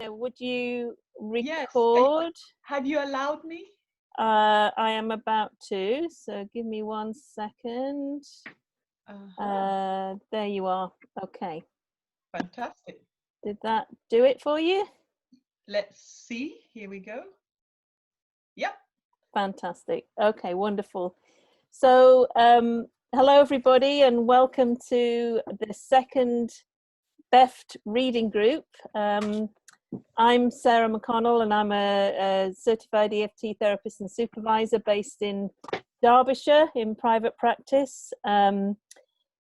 would you Yes. record? Have you allowed me? I am about to, so give me 1 second. There you are. Okay. Fantastic. Did that do it for you? Let's see. Here we go. Yep. Fantastic. Okay, wonderful. So, hello everybody, and welcome to the second BEFT reading group. I'm Sarah McConnell, and I'm a certified EFT therapist and supervisor based in Derbyshire in private practice.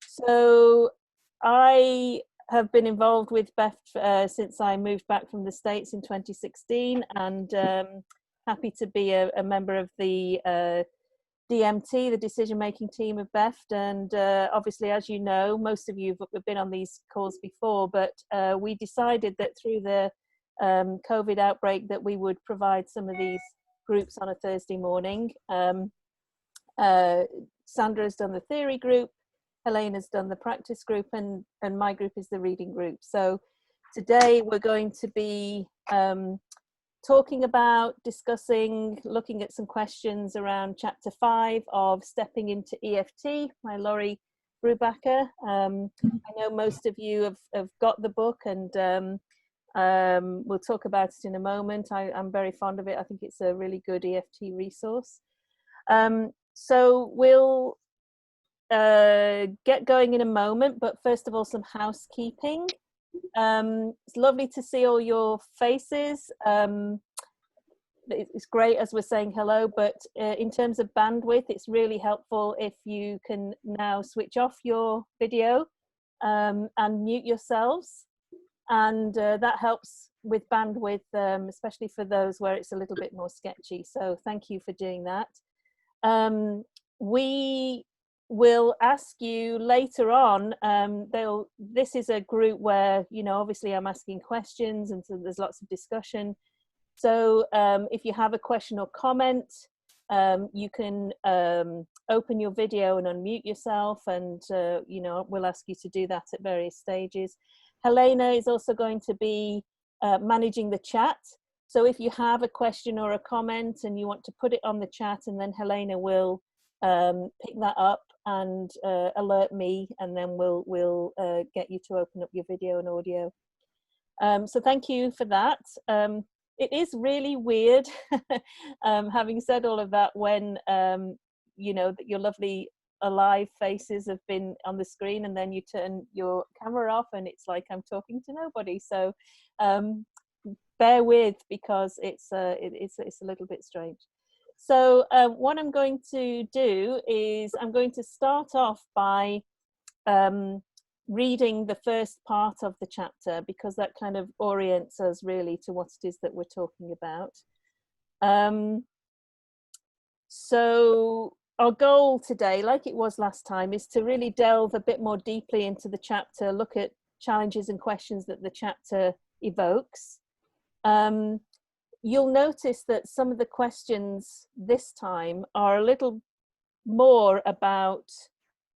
So I have been involved with BEFT since I moved back from the States in 2016, and happy to be a member of the DMT, the decision-making team of BEFT. And obviously, as you know, most of you have been on these calls before, but we decided that through the COVID outbreak that we would provide some of these groups on a Thursday morning. Sandra has done the theory group, Helene has done the practice group, and my group is the reading group. So today we're going to be talking about, discussing, looking at some questions around chapter 5 of Stepping into EFT by Lorrie Brubacher. I know most of you have got the book, and we'll talk about it in a moment. I'm very fond of it. I think it's a really good EFT resource. So we'll get going in a moment, but first of all, some housekeeping. It's lovely to see all your faces. It's great as we're saying hello, but in terms of bandwidth, it's really helpful if you can now switch off your video and mute yourselves. And that helps with bandwidth, especially for those where it's a little bit more sketchy. So thank you for doing that. We will ask you later on, this is a group where, you know, obviously I'm asking questions, and so there's lots of discussion. So if you have a question or comment, you can open your video and unmute yourself, and you know, we'll ask you to do that at various stages. Helena is also going to be managing the chat. So if you have a question or a comment and you want to put it on the chat, and then Helena will pick that up and alert me, and then we'll get you to open up your video and audio. So thank you for that. It is really weird, having said all of that, when you know that your lovely alive faces have been on the screen, and then you turn your camera off and it's like I'm talking to nobody. So bear with, because it's a little bit strange. So what I'm going to do is I'm going to start off by reading the first part of the chapter, because that kind of orients us really to what it is that we're talking about. So our goal today, like it was last time, is to really delve a bit more deeply into the chapter, look at challenges and questions that the chapter evokes. You'll notice that some of the questions this time are a little more about,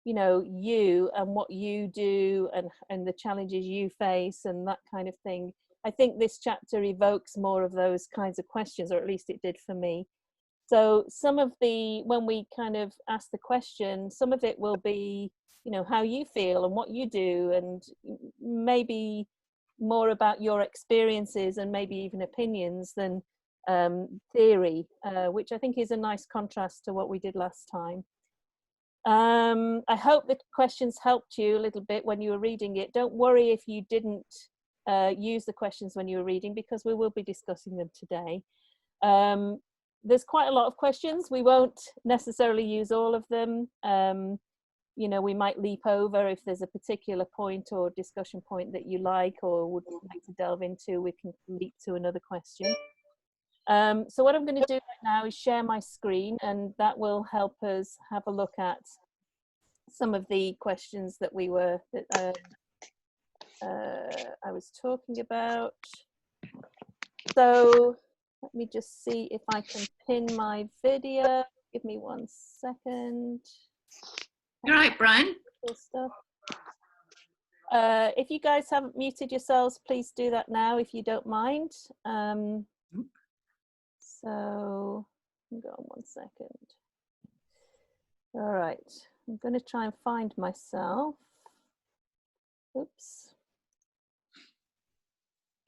you know, you and what you do, and the challenges you face and that kind of thing. I think this chapter evokes more of those kinds of questions, or at least it did for me. So some of when we kind of ask the question, some of it will be, you know, how you feel and what you do, and maybe more about your experiences and maybe even opinions than theory, which I think is a nice contrast to what we did last time. I hope the questions helped you a little bit when you were reading it. Don't worry if you didn't use the questions when you were reading, because we will be discussing them today. There's quite a lot of questions. We won't necessarily use all of them. You know, we might leap over if there's a particular point or discussion point that you like or would like to delve into. We can leap to another question. So what I'm going to do right now is share my screen, and that will help us have a look at some of the questions that I was talking about. So let me just see if I can pin my video. Give me 1 second. You're right, Brian. Stuff. if you guys haven't muted yourselves, please do that now if you don't mind. So, hang on 1 second. All right, I'm going to try and find myself. Oops.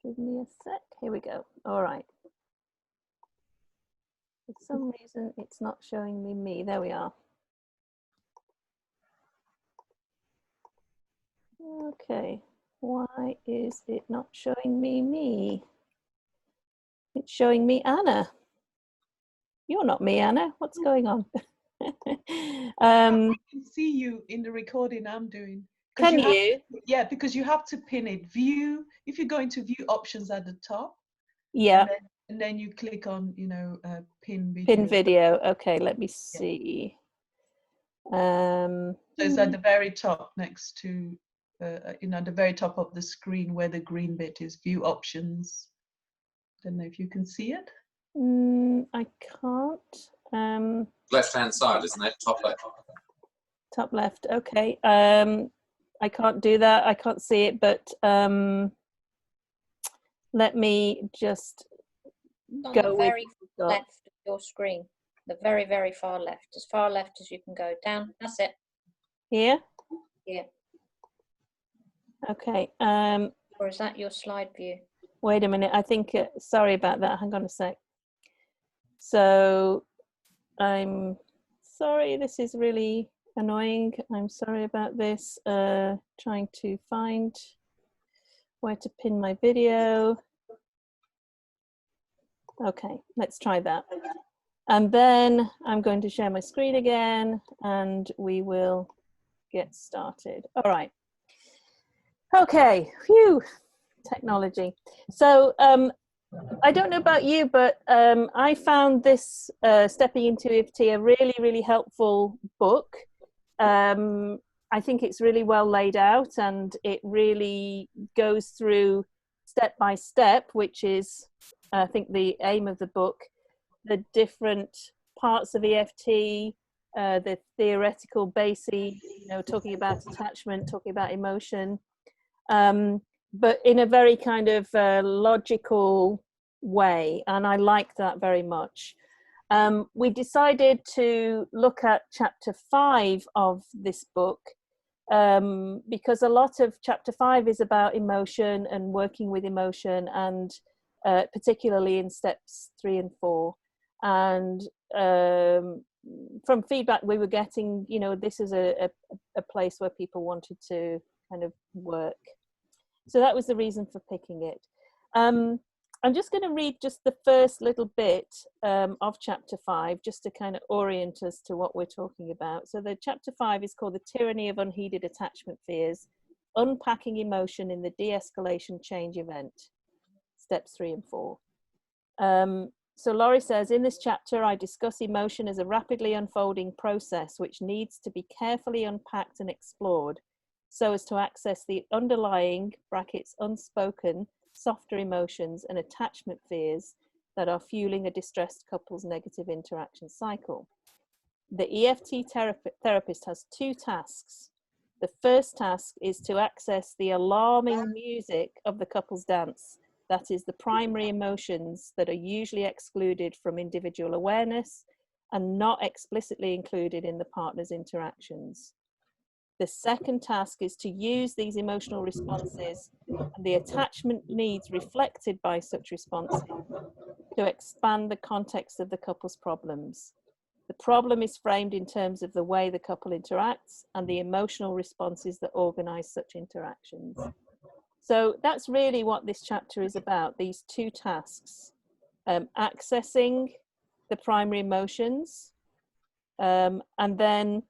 Give me a sec. Here we go. All right. For some reason, it's not showing me. There we are. Okay. Why is it not showing me? It's showing me Anna. You're not me, Anna. What's going on? I can see you in the recording I'm doing. Can you? Yeah, because you have to pin it. View, if you go into view options at the top. Yeah. And then you click on, pin video. Pin video. Okay, let me see. So it's at the very top next to, the very top of the screen where the green bit is view options. Don't know if you can see it. I can't. Left-hand side, isn't it? Top left. Top left. Okay. I can't do that. I can't see it, but let me just on go the with very left of your screen, the very, very far left as you can go down. That's it. Here? Yeah. Okay. Or is that your slide view? Wait a minute. I think, sorry about that. Hang on a sec. So I'm sorry. This is really annoying. I'm sorry about this. Trying to find where to pin my video. Okay, let's try that. And then I'm going to share my screen again and we will get started. All right. Okay, phew, technology. So I don't know about you, but I found this Stepping into EFT a really, really helpful book. I think it's really well laid out and it really goes through step by step, which is, I think, the aim of the book, the different parts of EFT, the theoretical basis, talking about attachment, talking about emotion, but in a very kind of logical way. And I like that very much. We decided to look at chapter 5 of this book because a lot of chapter 5 is about emotion and working with emotion, and particularly in steps 3 and 4. And from feedback we were getting, this is a place where people wanted to kind of work. So that was the reason for picking it. I'm just going to read just the first little bit of chapter 5, just to kind of orient us to what we're talking about. So the chapter 5 is called The Tyranny of Unheeded Attachment Fears, Unpacking Emotion in the De-escalation Change Event, steps 3 and 4. So Lorrie says, in this chapter, I discuss emotion as a rapidly unfolding process which needs to be carefully unpacked and explored so as to access the underlying, brackets, unspoken, softer emotions and attachment fears that are fueling a distressed couple's negative interaction cycle. The EFT therapist has 2 tasks. The first task is to access the alarming music of the couple's dance, that is the primary emotions that are usually excluded from individual awareness and not explicitly included in the partner's interactions. The second task is to use these emotional responses and the attachment needs reflected by such responses to expand the context of the couple's problems. The problem is framed in terms of the way the couple interacts and the emotional responses that organize such interactions. So that's really what this chapter is about, these 2 tasks, accessing the primary emotions and then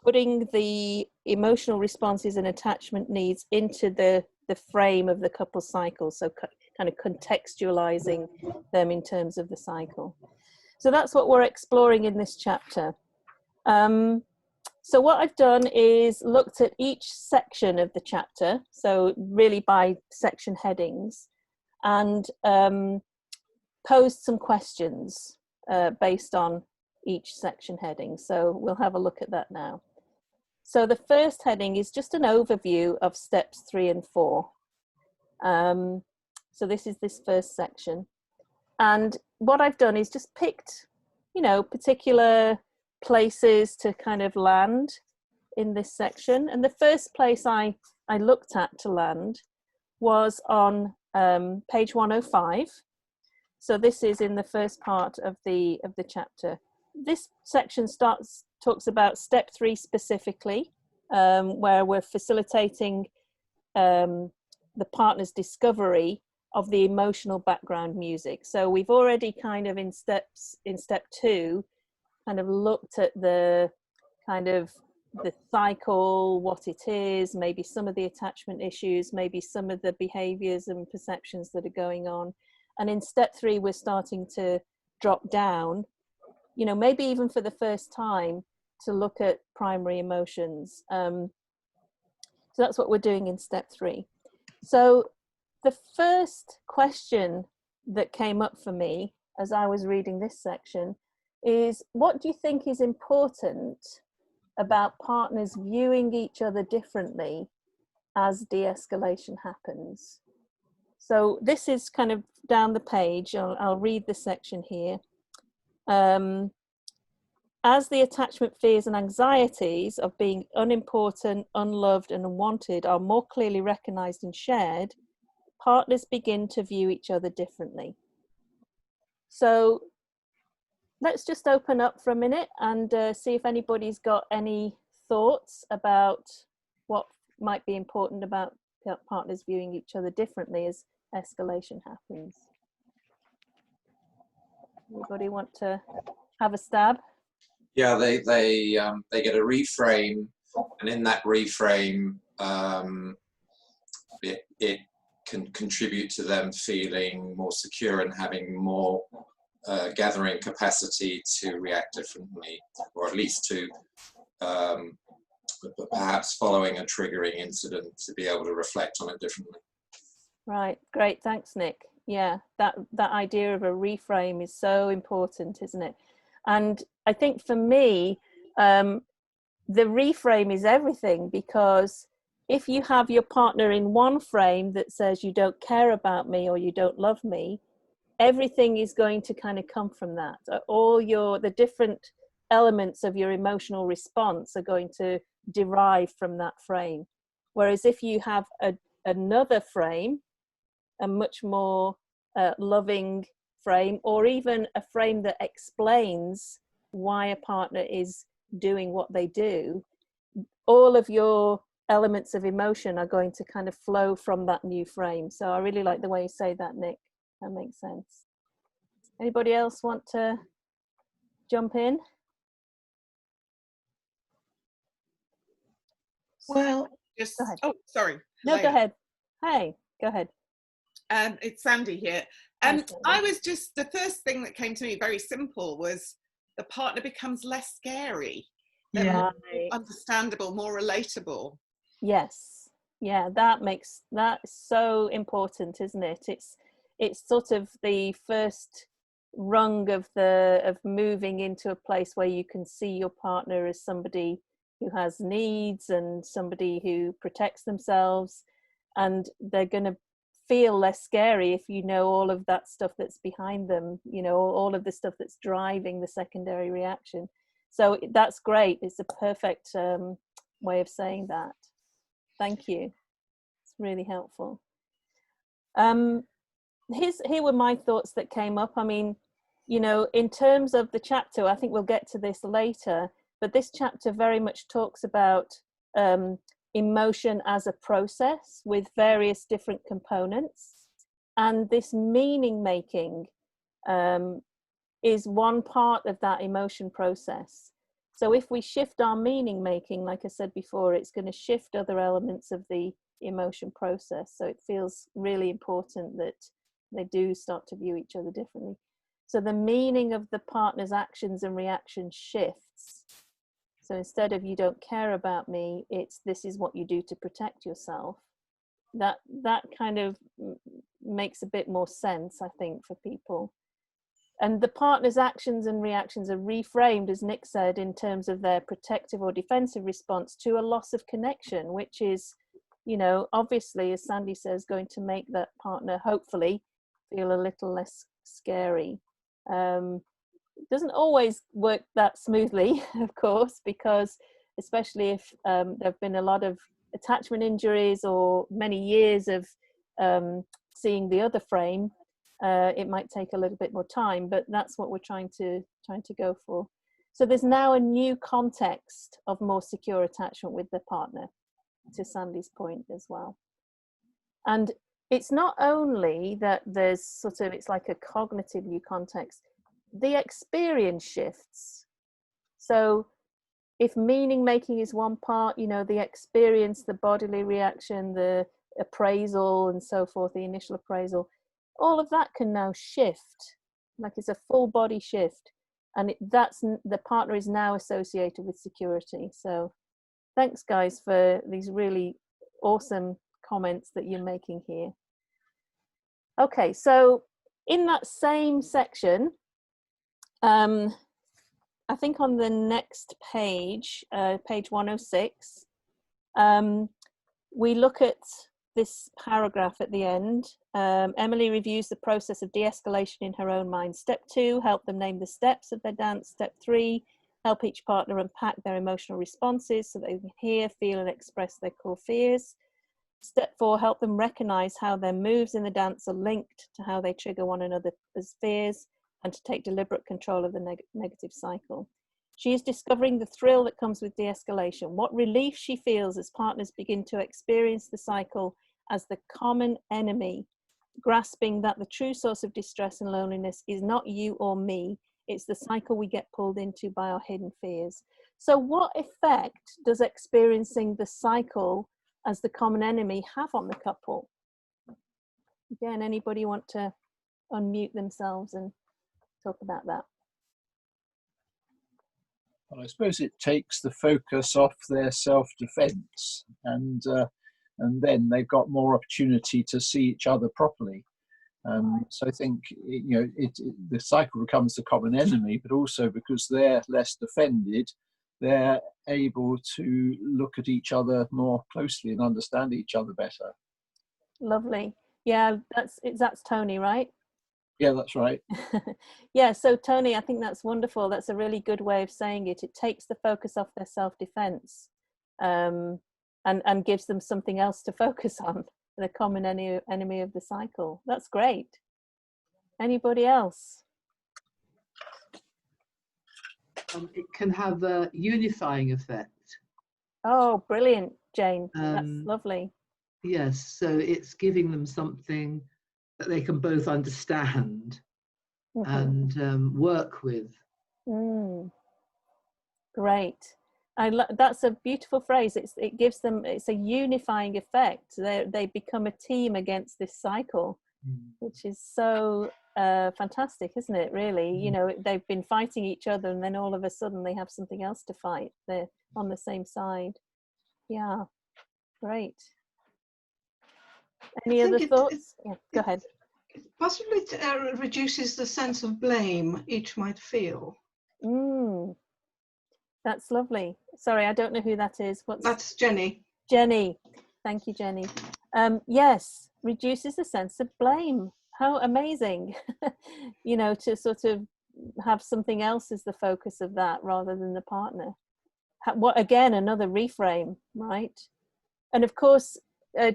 putting the emotional responses and attachment needs into the frame of the couple cycle, so kind of contextualizing them in terms of the cycle. So that's what we're exploring in this chapter. So what I've done is looked at each section of the chapter, so really by section headings, and posed some questions based on each section heading. So we'll have a look at that now. So the first heading is just an overview of steps 3 and 4. So this is this first section. And what I've done is just picked, you know, particular places to kind of land in this section. And the first place I looked at to land was on page 105. So this is in the first part of the chapter. This section talks about step 3 specifically, where we're facilitating the partner's discovery of the emotional background music. So we've already kind of in step 2 kind of looked at the kind of the cycle, what it is, maybe some of the attachment issues, maybe some of the behaviors and perceptions that are going on. And in step 3, we're starting to drop down, you know, maybe even for the first time, to look at primary emotions. So that's what we're doing in step 3. So the first question that came up for me as I was reading this section is, what do you think is important about partners viewing each other differently as de-escalation happens? So this is kind of down the page. I'll read the section here. As the attachment fears and anxieties of being unimportant, unloved, and unwanted are more clearly recognized and shared, partners begin to view each other differently. So let's just open up for a minute and see if anybody's got any thoughts about what might be important about partners viewing each other differently as escalation happens. Anybody want to have a stab? Yeah, they get a reframe, and in that reframe, it can contribute to them feeling more secure and having more gathering capacity to react differently, or at least to perhaps following a triggering incident to be able to reflect on it differently. Right, great, thanks Nick. Yeah, that idea of a reframe is so important, isn't it? And I think for me, the reframe is everything, because if you have your partner in one frame that says you don't care about me or you don't love me, everything is going to kind of come from that. All the different elements of your emotional response are going to derive from that frame. Whereas if you have another frame, a much more loving frame, or even a frame that explains why a partner is doing what they do, all of your elements of emotion are going to kind of flow from that new frame. So I really like the way you say that, Nick. That makes sense. Anybody else want to jump in? Well, Just, Go ahead. oh, sorry. No, go ahead. Hey, go ahead. It's Sandy here. I was just, the first thing that came to me, very simple, was the partner becomes less scary. They're more understandable, more relatable. Yes. Yeah, that is so important, isn't it? It's sort of the first rung of moving into a place where you can see your partner as somebody who has needs and somebody who protects themselves, and they're going to feel less scary if you know all of that stuff that's behind them, you know, all of the stuff that's driving the secondary reaction. So that's great. It's a perfect way of saying that. Thank you. It's really helpful. Here were my thoughts that came up. I mean, you know, in terms of the chapter, I think we'll get to this later, but this chapter very much talks about emotion as a process with various different components. And this meaning making is one part of that emotion process. So if we shift our meaning making, like I said before, it's going to shift other elements of the emotion process. So it feels really important that they do start to view each other differently. So the meaning of the partner's actions and reactions shifts. So instead of "you don't care about me," it's "this is what you do to protect yourself." That kind of makes a bit more sense, I think, for people. and the partner's actions and reactions are reframed, as Nick said, in terms of their protective or defensive response to a loss of connection, which is, you know, obviously, as Sandy says, going to make that partner hopefully feel a little less scary. It doesn't always work that smoothly, of course, because especially if there have been a lot of attachment injuries or many years of seeing the other frame, it might take a little bit more time, but that's what we're trying to go for. So there's now a new context of more secure attachment with the partner, to Sandy's point as well. And it's not only that there's sort of, it's like a cognitive new context, the experience shifts. So if meaning making is one part, you know, the experience, the bodily reaction, the appraisal and so forth, the initial appraisal, all of that can now shift, like it's a full body shift, and that's the partner is now associated with security. So thanks guys for these really awesome comments that you're making here. Okay, so in that same section, I think on the next page, page 106, we look at this paragraph at the end. Emily reviews the process of de-escalation in her own mind. Step 2, help them name the steps of their dance. Step 3, help each partner unpack their emotional responses so they can hear, feel and express their core fears. Step 4, help them recognize how their moves in the dance are linked to how they trigger one another's fears and to take deliberate control of the negative cycle. She is discovering the thrill that comes with de-escalation, what relief she feels as partners begin to experience the cycle as the common enemy, grasping that the true source of distress and loneliness is not you or me, it's the cycle we get pulled into by our hidden fears. So what effect does experiencing the cycle as the common enemy have on the couple? Again, anybody want to unmute themselves and talk about that? Well, I suppose it takes the focus off their self-defense, and then they've got more opportunity to see each other properly. So I think, you know, the cycle becomes the common enemy, but also because they're less defended, they're able to look at each other more closely and understand each other better. Lovely. Yeah, that's Tony, right? Yeah, that's right. Yeah, so Tony, I think that's wonderful. That's a really good way of saying it. It takes the focus off their self-defense and gives them something else to focus on, the common enemy of the cycle. That's great. Anybody else? It can have a unifying effect. Oh, brilliant, Jane. That's lovely. Yes, so it's giving them something that they can both understand and work with. Great. That's a beautiful phrase. It gives them, it's a unifying effect. They become a team against this cycle, which is so fantastic, isn't it, really? You know, they've been fighting each other and then all of a sudden they have something else to fight. They're on the same side. Yeah, great. Any other thoughts? Yeah, go ahead. It possibly reduces the sense of blame each might feel. That's lovely. Sorry, I don't know who that is. That's Jenny. Jenny. Thank you, Jenny. Yes, reduces the sense of blame. How amazing. You know, to sort of have something else as the focus of that rather than the partner. What, again, another reframe, right? And of course,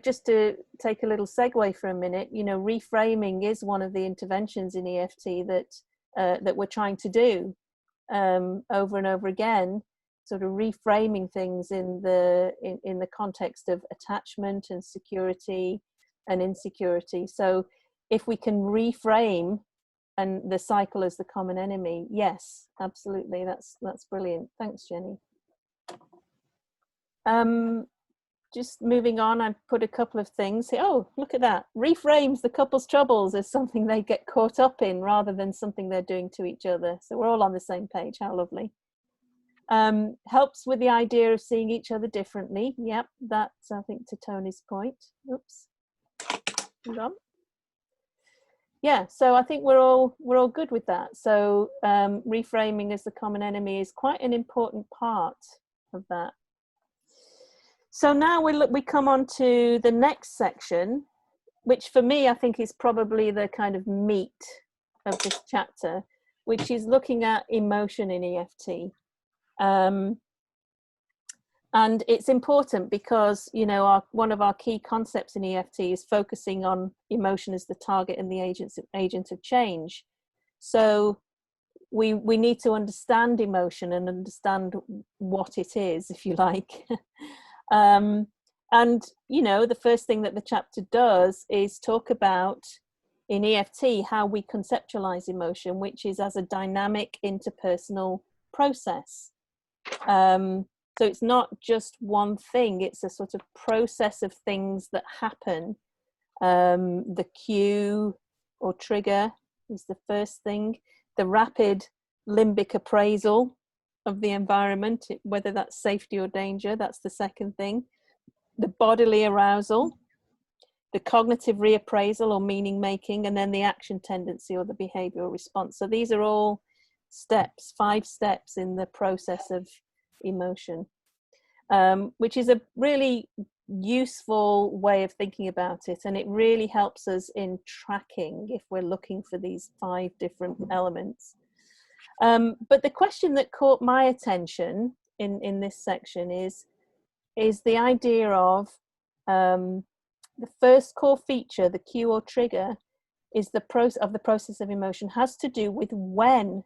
just to take a little segue for a minute, you know, reframing is one of the interventions in EFT that we're trying to do over and over again, sort of reframing things in the context of attachment and security and insecurity. So if we can reframe and the cycle as the common enemy, yes, absolutely, that's brilliant. Thanks, Jenny. Just moving on, I've put a couple of things here. Oh, look at that. Reframes the couple's troubles as something they get caught up in rather than something they're doing to each other. So we're all on the same page. How lovely. Helps with the idea of seeing each other differently. Yep, that's, I think, to Tony's point. Oops. Hold on. yeah, so I think we're all good with that. So reframing as the common enemy is quite an important part of that. So now we come on to the next section, which for me I think is probably the kind of meat of this chapter, which is looking at emotion in EFT. And it's important because, you know, one of our key concepts in EFT is focusing on emotion as the target and the agent of change. So we need to understand emotion and understand what it is, if you like. And, you know, the first thing that the chapter does is talk about, in EFT, how we conceptualize emotion, which is as a dynamic interpersonal process. So it's not just one thing, it's a sort of process of things that happen. The cue or trigger is the first thing. The rapid limbic appraisal of the environment, whether that's safety or danger, that's the second thing. The bodily arousal, the cognitive reappraisal or meaning making, and then the action tendency or the behavioral response. So these are all steps, 5 steps in the process of emotion, which is a really useful way of thinking about it, and it really helps us in tracking if we're looking for these 5 different elements. But the question that caught my attention in this section is the idea of the first core feature, the cue or trigger, is the process of emotion has to do with when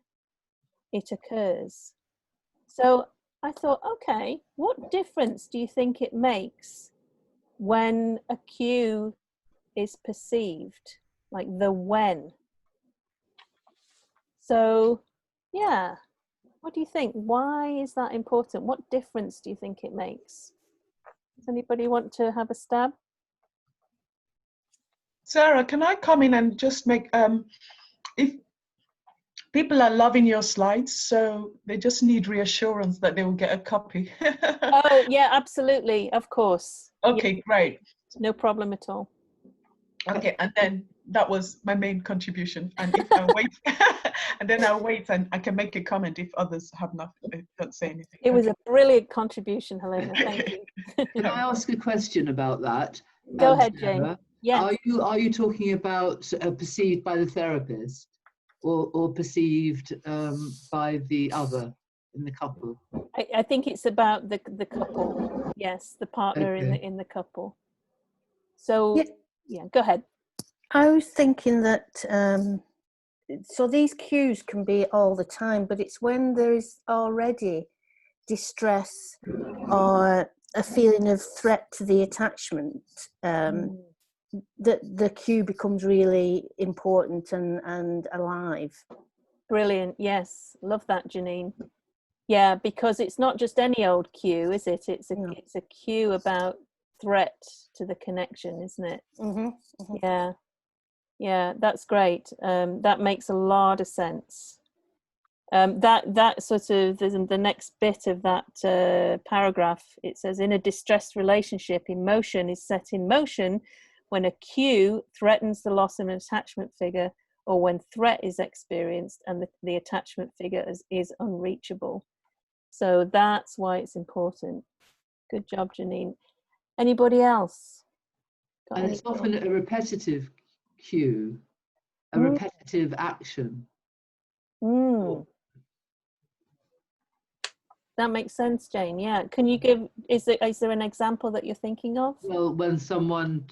it occurs. So I thought, okay, what difference do you think it makes when a cue is perceived, like the when? So, yeah, what do you think? Why is that important? What difference do you think it makes? Does anybody want to have a stab? Sarah, can I come in and just make, if people are loving your slides, so they just need reassurance that they will get a copy. Oh, yeah, absolutely. Of course. Okay, yeah. Great. No problem at all. Okay, and then that was my main contribution. And if I wait, and then I'll wait and I can make a comment if others have not, don't say anything. It was a brilliant contribution, Helena. Thank you. Can I ask a question about that? Go ahead, Sarah? Jane. Yes. Are you talking about perceived by the therapist, or perceived by the other in the couple? I think it's about the couple. Yes, the partner Okay. in the couple. So yeah, go ahead. I was thinking that so these cues can be all the time, but it's when there is already distress or a feeling of threat to the attachment that the cue becomes really important and alive. Brilliant. Yes, love that, Janine. Yeah, because it's not just any old cue, is it? It's a cue about threat to the connection, isn't it? Mm-hmm. Mm-hmm. Yeah, that's great. That makes a lot of sense. That sort of the next bit of that paragraph. It says, in a distressed relationship, emotion is set in motion when a cue threatens the loss of an attachment figure, or when threat is experienced and the attachment figure is unreachable. So that's why it's important. Good job, Janine. Anybody else? And it's often a repetitive cue, a repetitive action. That makes sense, Jane. Yeah. Can you give, is there an example that you're thinking of? Well, when someone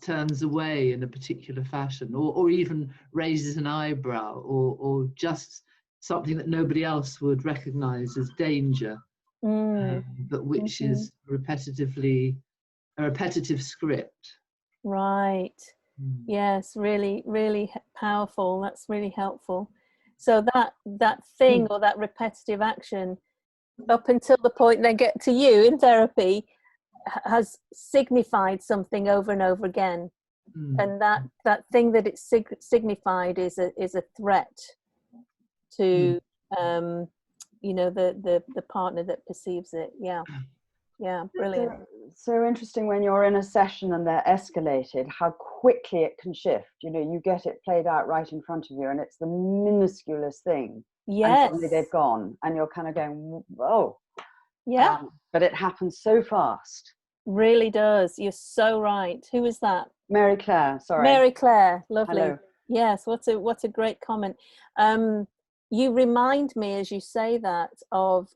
turns away in a particular fashion, or even raises an eyebrow, or just something that nobody else would recognize as danger, but which is repetitively a repetitive script. Right. Yes, really, really powerful. That's really helpful. So that thing or that repetitive action, up until the point they get to you in therapy, has signified something over and over again. And that thing that it's signified is a threat to you know, the partner that perceives it. Yeah. Yeah, brilliant. So interesting when you're in a session and they're escalated, how quickly it can shift. You know, you get it played out right in front of you, and it's the minusculest thing. Yes. And suddenly they've gone, and you're kind of going, whoa. Yeah. But it happens so fast. Really does. You're so right. Who is that? Mary Claire, sorry. Mary Claire, lovely. Hello. Yes, what a great comment. You remind me, as you say that, of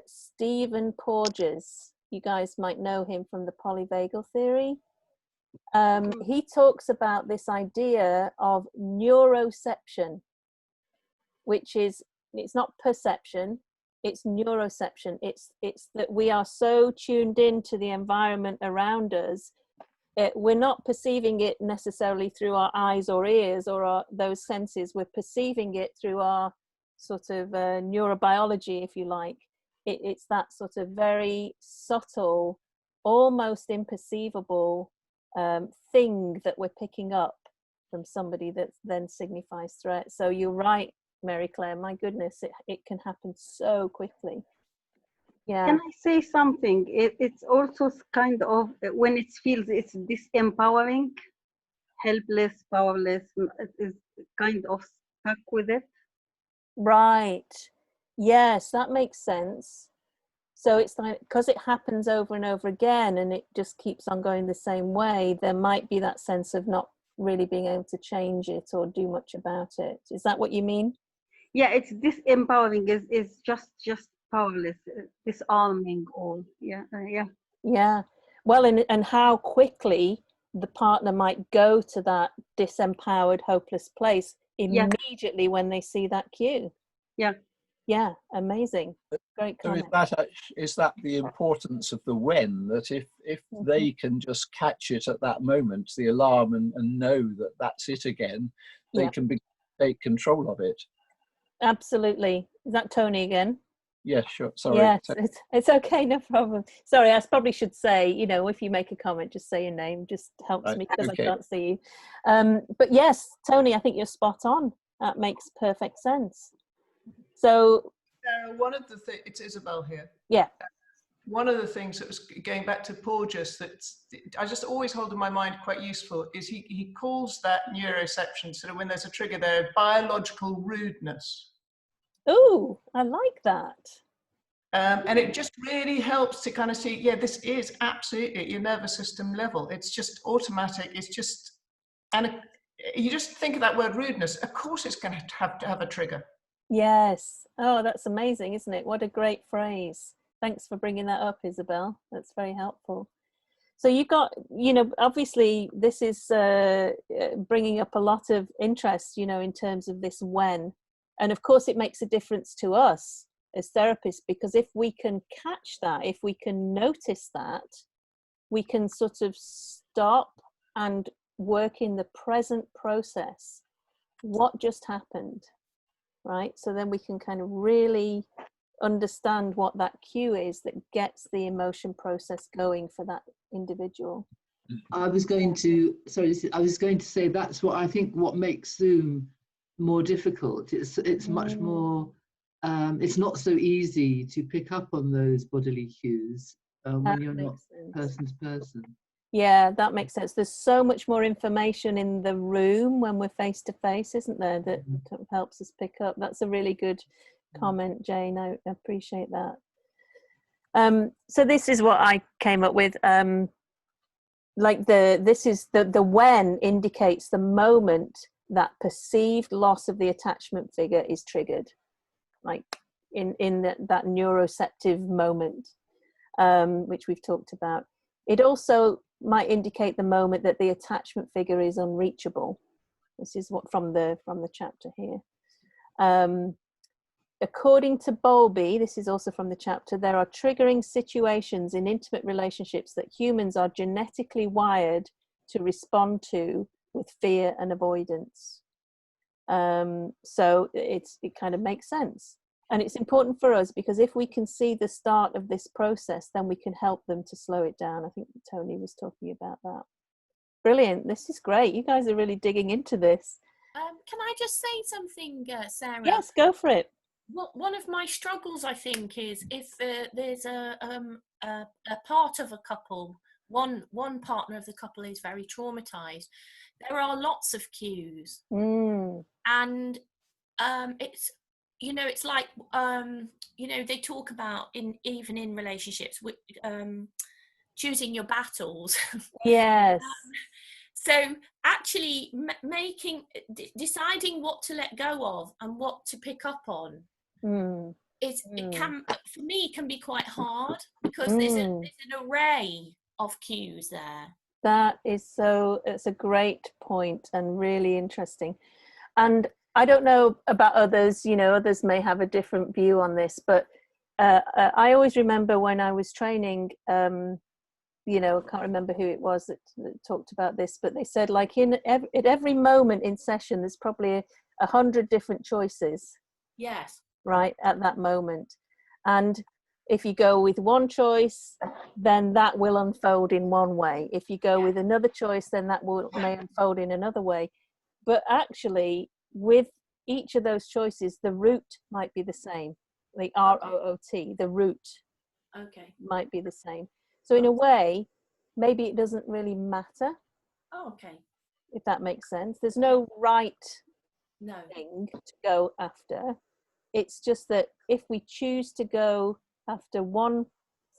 Stephen Porges. You guys might know him from the polyvagal theory. He talks about this idea of neuroception, which is, it's not perception, it's neuroception. It's that we are so tuned into the environment around us, we're not perceiving it necessarily through our eyes or ears or those senses. We're perceiving it through our sort of neurobiology, if you like. It's that sort of very subtle, almost imperceivable thing that we're picking up from somebody that then signifies threat. So you're right, Mary Claire, my goodness, it can happen so quickly. Yeah. Can I say something? It's also kind of, when it feels it's disempowering, helpless, powerless, is kind of stuck with it. Right. Yes, that makes sense. So it's like, because it happens over and over again and it just keeps on going the same way, there might be that sense of not really being able to change it or do much about it. Is that what you mean? Yeah, it's disempowering, is just powerless, disarming all. Yeah. Yeah. Well, and how quickly the partner might go to that disempowered, hopeless place immediately when they see that cue. Yeah. Yeah, amazing. Great comment. So is that the importance of the when, that if they can just catch it at that moment, the alarm, and know that that's it again, they can take control of it. Absolutely. Is that Tony again? Yeah, sure. Sorry. Yes, it's okay, no problem. Sorry, I probably should say, you know, if you make a comment, just say your name. Just helps me because I can't see you. But yes, Tony, I think you're spot on. That makes perfect sense. So one of the things, it's Isabel here. Yeah. One of the things that was going back to Porges that I just always hold in my mind quite useful is he calls that neuroception, sort of when there's a trigger there, biological rudeness. Oh, I like that. And it just really helps to kind of see, yeah, this is absolutely at your nervous system level. It's just automatic. It's just, and you just think of that word rudeness. Of course, it's going to have a trigger. Yes. Oh, that's amazing, isn't it? What a great phrase. Thanks for bringing that up, Isabel. That's very helpful. So you've got, you know, obviously this is bringing up a lot of interest, you know, in terms of this when. And of course, it makes a difference to us as therapists, because if we can catch that, if we can notice that, we can sort of stop and work in the present process. What just happened, right? So then we can kind of really understand what that cue is that gets the emotion process going for that individual. I was going to say that's what I think what makes Zoom more difficult. It's much more it's not so easy to pick up on those bodily cues when you're not person to person. Yeah, that makes sense. There's so much more information in the room when we're face to face, isn't there, that helps us pick up. That's a really good comment, Jane. I appreciate that. So this is what I came up with. Like the when indicates the moment that perceived loss of the attachment figure is triggered, like in that neuroceptive moment, which we've talked about. It also might indicate the moment that the attachment figure is unreachable. This is what from the chapter here. According to Bowlby, this is also from the chapter, there are triggering situations in intimate relationships that humans are genetically wired to respond to with fear and avoidance. So it kind of makes sense. And it's important for us because if we can see the start of this process, then we can help them to slow it down. I think Tony was talking about that. Brilliant. This is great. You guys are really digging into this. Can I just say something, Sarah? Yes, go for it. One of my struggles, I think, is if there's a a part of a couple, one partner of the couple is very traumatized, there are lots of cues. And it's, you know, it's like, you know, they talk about even in relationships, choosing your battles. Yes. So actually deciding what to let go of and what to pick up on it can, for me, can be quite hard, because there's an array of cues there. That is so, it's a great point and really interesting. And I don't know about others, you know, others may have a different view on this, but I always remember when I was training, you know, I can't remember who it was that talked about this, but they said, like, at every moment in session, there's probably 100 different choices. Yes. Right, at that moment. And if you go with one choice, then that will unfold in one way. If you go with another choice, then that may unfold in another way. But actually, with each of those choices, the root might be the same. The ROOT, the root might be the same. So in a way, maybe it doesn't really matter. If that makes sense. There's no right thing to go after. It's just that if we choose to go after one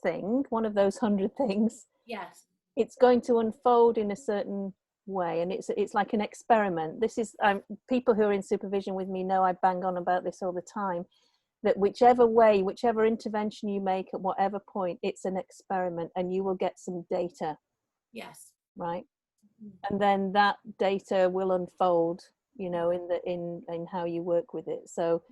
thing, one of those 100 things, it's going to unfold in a certain way, and it's like an experiment. This is people who are in supervision with me know I bang on about this all the time, that whichever way, whichever intervention you make at whatever point, it's an experiment, and you will get some data. Right. And then that data will unfold, you know, in how you work with it. So,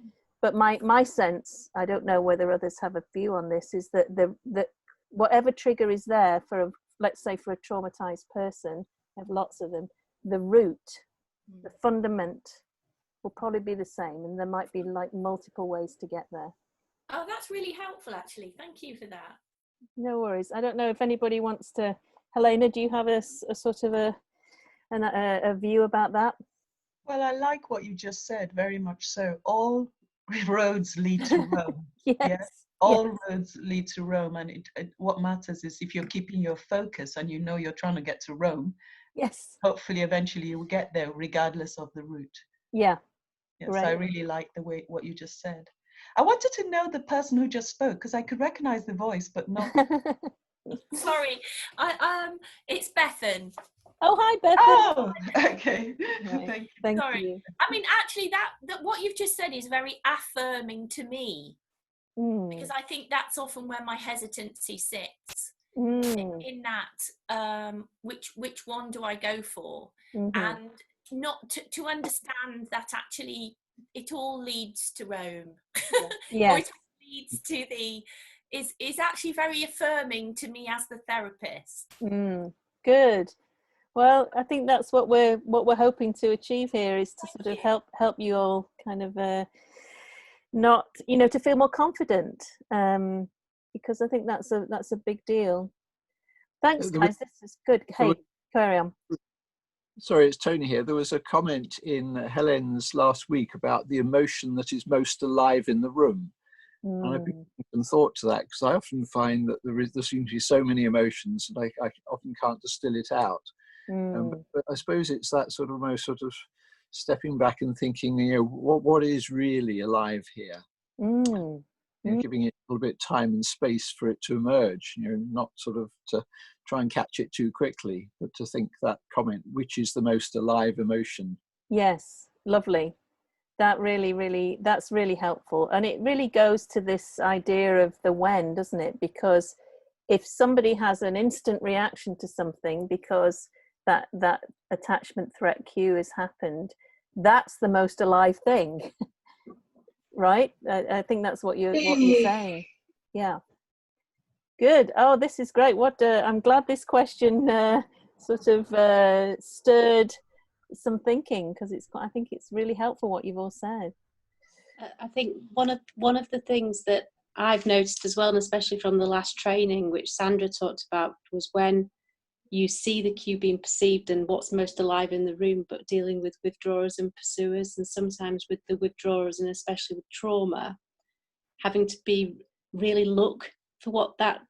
but my sense, I don't know whether others have a view on this, is that that whatever trigger is there for, let's say, for a traumatized person, I have lots of them, the root, the fundament will probably be the same, and there might be like multiple ways to get there. Oh, that's really helpful, actually. Thank you for that. No worries. I don't know if anybody wants to. Helena, do you have a sort of a view about that? Well, I like what you just said, very much so. All roads lead to Rome. Yes. All roads lead to Rome, and what matters is if you're keeping your focus and you know you're trying to get to Rome. Yes. Hopefully, eventually, you will get there, regardless of the route. Yeah. Yes, right. I really like the way what you just said. I wanted to know the person who just spoke, because I could recognize the voice, but not. Sorry, it's Bethan. Oh, hi, Bethan. Oh, okay. Right. Thank you. I mean, actually, that what you've just said is very affirming to me, because I think that's often where my hesitancy sits. In that, which one do I go for? And not to understand that actually it all leads to Rome. Yes. Or it leads to is actually very affirming to me as the therapist. Good. Well, I think that's what we're hoping to achieve here, is to sort of help you all kind of not, you know, to feel more confident, because I think that's a big deal. Thanks, guys. This is good. Hey, carry on. Sorry, it's Tony here. There was a comment in Helene's last week about the emotion that is most alive in the room. And I've given thought to that, because I often find that there seem to be so many emotions, and I often can't distill it out. But I suppose it's that sort of most sort of stepping back and thinking, you know, what is really alive here? You know, giving it a little bit of time and space for it to emerge, you know, not sort of to try and catch it too quickly, but to think that comment, which is the most alive emotion. Yes, lovely. That that's really helpful. And it really goes to this idea of the when, doesn't it? Because if somebody has an instant reaction to something because that attachment threat cue has happened, that's the most alive thing. Right? I think that's what you're saying. Yeah. Good. Oh, this is great. I'm glad this question sort of stirred some thinking, because I think it's really helpful what you've all said. I think one of the things that I've noticed as well, and especially from the last training, which Sandra talked about, was when you see the cue being perceived and what's most alive in the room, but dealing with withdrawers and pursuers, and sometimes with the withdrawers, and especially with trauma, having to really look for what that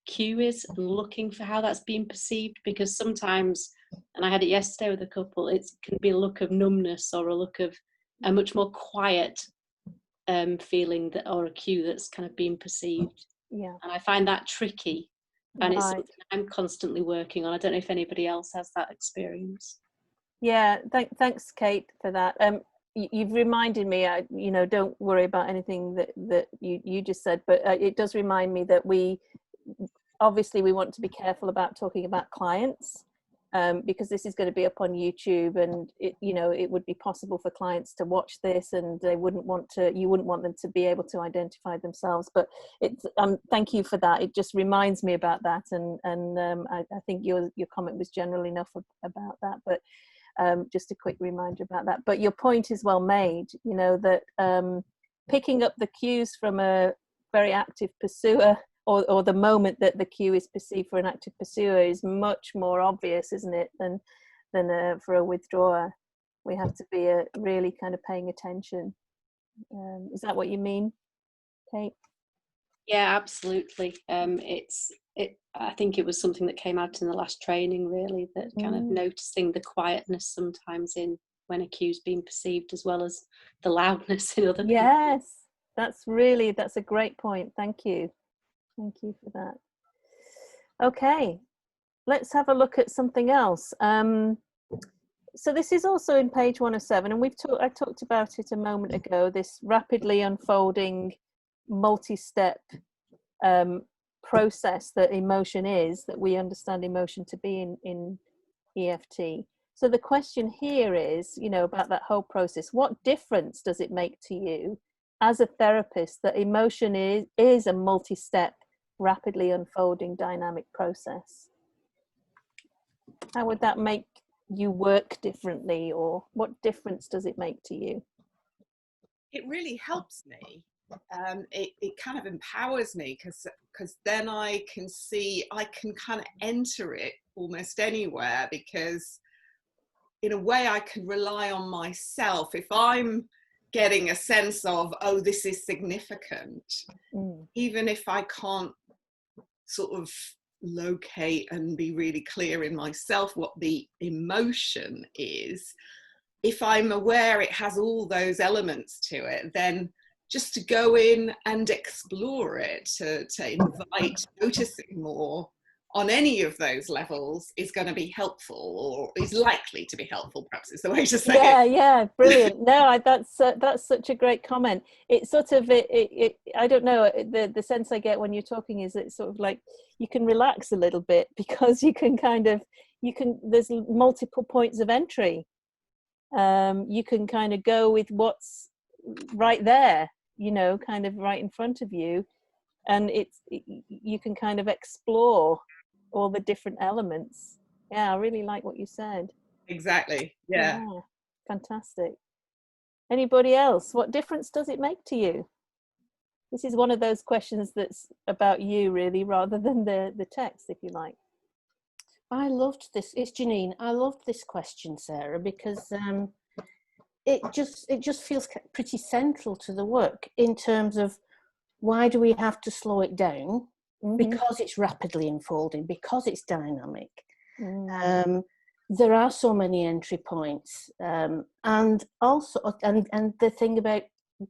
cue is and looking for how that's being perceived, because sometimes, and I had it yesterday with a couple, it can be a look of numbness or a look of a much more quiet feeling that, or a cue that's kind of being perceived. Yeah. And I find that tricky, and it's something I'm constantly working on. I don't know if anybody else has that experience. Yeah, thanks, Kate, for that. You've reminded me, you know, don't worry about anything that you just said, but it does remind me that we want to be careful about talking about clients, because this is going to be up on YouTube, and it would be possible for clients to watch this, and you wouldn't want them to be able to identify themselves. But it's thank you for that. It just reminds me about that, and I think your comment was general enough about that, but just a quick reminder about that. But your point is well made, you know, that picking up the cues from a very active pursuer, or the moment that the cue is perceived for an active pursuer, is much more obvious, isn't it, than for a withdrawer. We have to be really kind of paying attention. Is that what you mean, Kate? Yeah, absolutely. I think it was something that came out in the last training, really, that kind of noticing the quietness sometimes in when a cue's being perceived, as well as the loudness in other people. Yes, that's a great point. Thank you for that. Okay, let's have a look at something else. So this is also in page 107, and I talked about it a moment ago, this rapidly unfolding multi-step process that emotion is, that we understand emotion to be in EFT. So the question here is, you know, about that whole process. What difference does it make to you as a therapist that emotion is a multi-step, rapidly unfolding dynamic process? How would that make you work differently, or what difference does it make to you? It really helps me. It kind of empowers me, because then I can kind of enter it almost anywhere, because in a way I can rely on myself. If I'm getting a sense of, oh, this is significant, even if I can't sort of locate and be really clear in myself what the emotion is, if I'm aware it has all those elements to it, then just to go in and explore it, to invite noticing more on any of those levels is going to be helpful, or is likely to be helpful, perhaps is the way to say it. Yeah, brilliant. No, that's such a great comment. It's sort of I don't know, the sense I get when you're talking is it's sort of like you can relax a little bit, because there's multiple points of entry. You can kind of go with what's right there, you know, kind of right in front of you, and you can kind of explore all the different elements. Yeah, I really like what you said. Exactly. Yeah. Fantastic. Anybody else? What difference does it make to you? This is one of those questions that's about you, really, rather than the text, if you like. I loved this. It's Janine. I loved this question, Sarah, because it just feels pretty central to the work, in terms of why do we have to slow it down? Because it's rapidly unfolding, because it's dynamic. There are so many entry points, and also and the thing about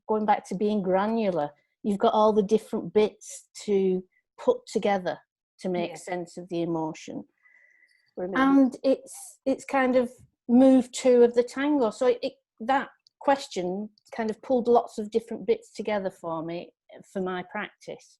going back to being granular, you've got all the different bits to put together to make sense of the emotion. Brilliant. And it's kind of move two of the tango. So that question kind of pulled lots of different bits together for me for my practice.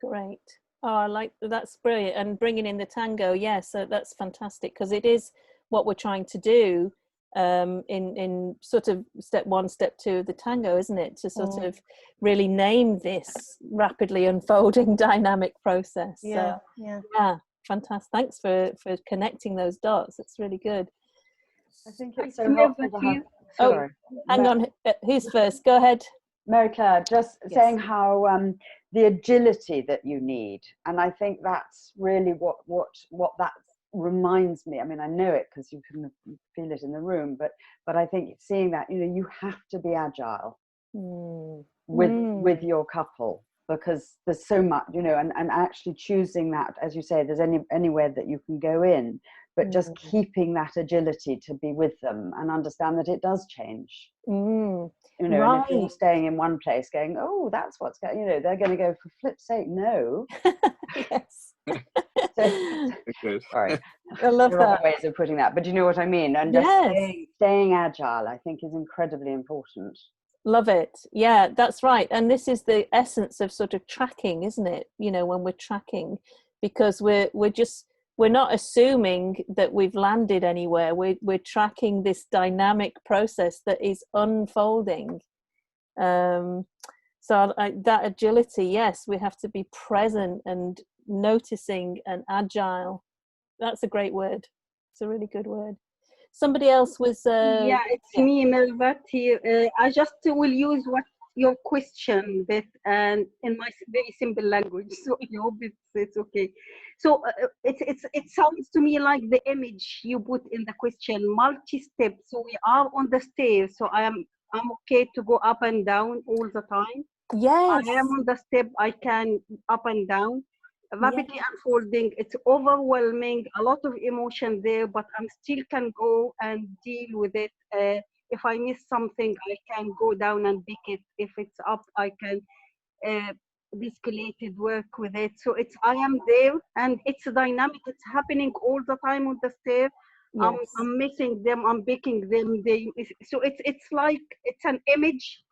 Great. Oh, I like that's brilliant. And bringing in the tango, so that's fantastic, because it is what we're trying to do in sort of step one, step two of the tango, isn't it? To sort of really name this rapidly unfolding dynamic process. Yeah, fantastic. Thanks for connecting those dots. It's really good. I think it's so helpful to have. Sorry. Hang on. Who's first? Go ahead. Mary Claire, just saying how the agility that you need, and I think that's really what that reminds me. I mean, I know it because you can feel it in the room, but I think seeing that, you know, you have to be agile with your couple, because there's so much, you know, and actually choosing that, as you say, there's anywhere that you can go in, but just keeping that agility to be with them and understand that it does change. You know, and if you're staying in one place going, oh, that's what's going, you know, they're going to go, for flip's sake, no. Yes. Sorry, I love there are that. other ways of putting that, but you know what I mean. And just staying agile, I think, is incredibly important. Love it. Yeah, that's right. And this is the essence of sort of tracking, isn't it? You know, when we're tracking, because we're not assuming that we've landed anywhere. We're tracking this dynamic process that is unfolding. So that agility, yes, we have to be present and noticing and agile. That's a great word. It's a really good word. Somebody else was yeah, it's me, Melvat here. I just will use what your question, Beth, and in my very simple language, so I hope it's okay. So it sounds to me like the image you put in the question, multi-step. So we are on the stairs, so I'm okay to go up and down all the time. Yes, I am on the step, I can up and down. Rapidly unfolding, it's overwhelming, a lot of emotion there, but I'm still can go and deal with it. If I miss something, I can go down and pick it. If it's up, I can de-escalate it, work with it. So it's, I am there, and it's dynamic. It's happening all the time on the stair. Yes. I'm missing them, I'm picking them. So it's like, it's an image.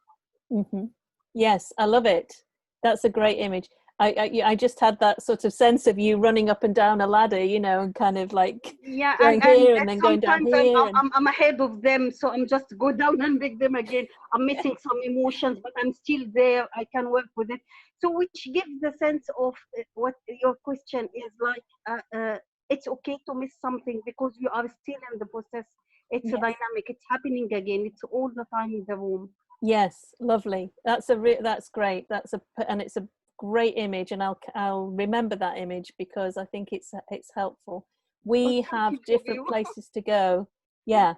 Yes, I love it. That's a great image. I just had that sort of sense of you running up and down a ladder, you know, and kind of like going here and then going down here. I'm ahead of them, so I'm just go down and pick them again. I'm missing some emotions, but I'm still there. I can work with it. So which gives the sense of what your question is like. It's okay to miss something because you are still in the process. It's a dynamic. It's happening again. It's all the time in the room. Yes, lovely. That's great. And it's a great image, and I'll remember that image because I think it's helpful. We have different places to go. Yeah,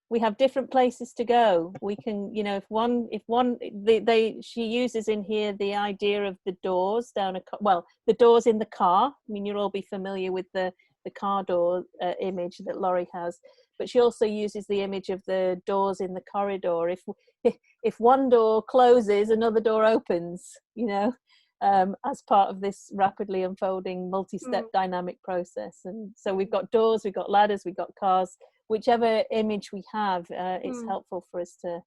we have different places to go. We can, you know, she uses in here the idea of the doors down the doors in the car. I mean, you'll all be familiar with the car door image that Lorrie has, but she also uses the image of the doors in the corridor. If one door closes, another door opens, you know. As part of this rapidly unfolding multi-step dynamic process. And so we've got doors, we've got ladders, we've got cars. Whichever image we have, it's helpful for us to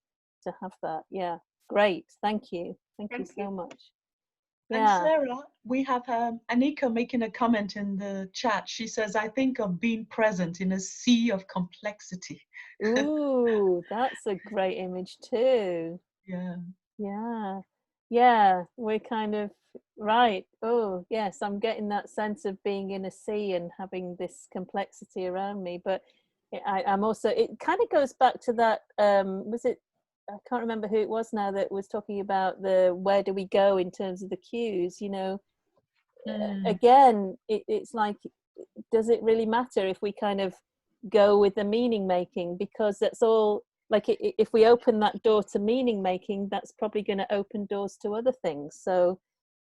have that. Yeah, great. Thank you so much. And Sarah, we have Anika making a comment in the chat. She says, I think of being present in a sea of complexity. Ooh, that's a great image too. Yeah, we're kind of right. Oh yes, I'm getting that sense of being in a sea and having this complexity around me. But I'm also, it kind of goes back to that, was it, I can't remember who it was now that was talking about the where do we go in terms of the cues, you know. Again, it's like, does it really matter if we kind of go with the meaning making, because that's all, like if we open that door to meaning making, that's probably going to open doors to other things. So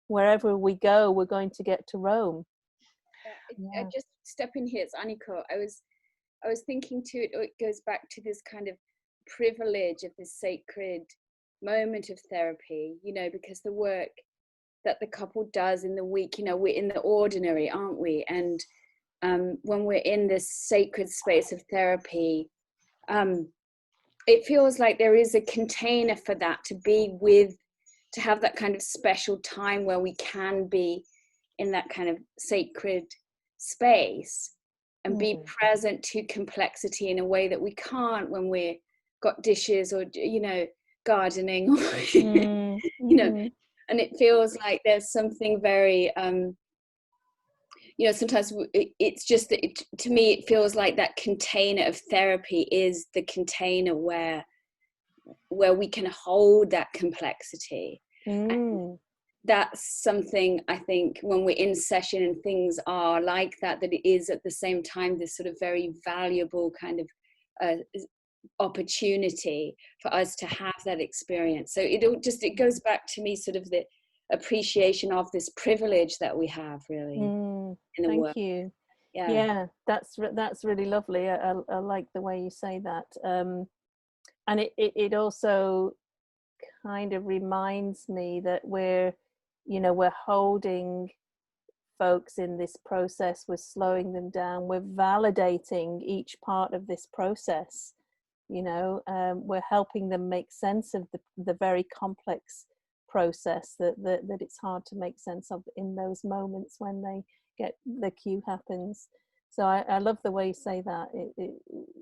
wherever we go, we're going to get to Rome. I just step in here, it's Anika. I was thinking too, it goes back to this kind of privilege of this sacred moment of therapy, you know, because the work that the couple does in the week, you know, we're in the ordinary, aren't we? And when we're in this sacred space of therapy, it feels like there is a container for that, to have that kind of special time where we can be in that kind of sacred space and be present to complexity in a way that we can't when we're got dishes or, you know, gardening or, you know. And it feels like there's something very you know, sometimes it's just that to me it feels like that container of therapy is the container where we can hold that complexity. And that's something I think when we're in session and things are like that it is at the same time this sort of very valuable kind of opportunity for us to have that experience. So it goes back to me sort of appreciation of this privilege that we have, really, in the Thank work. you. Yeah, yeah, that's really lovely. I like the way you say that, and it also kind of reminds me that we're holding folks in this process, we're slowing them down, we're validating each part of this process, we're helping them make sense of the very complex process that it's hard to make sense of in those moments when the cue happens. So I love the way you say that.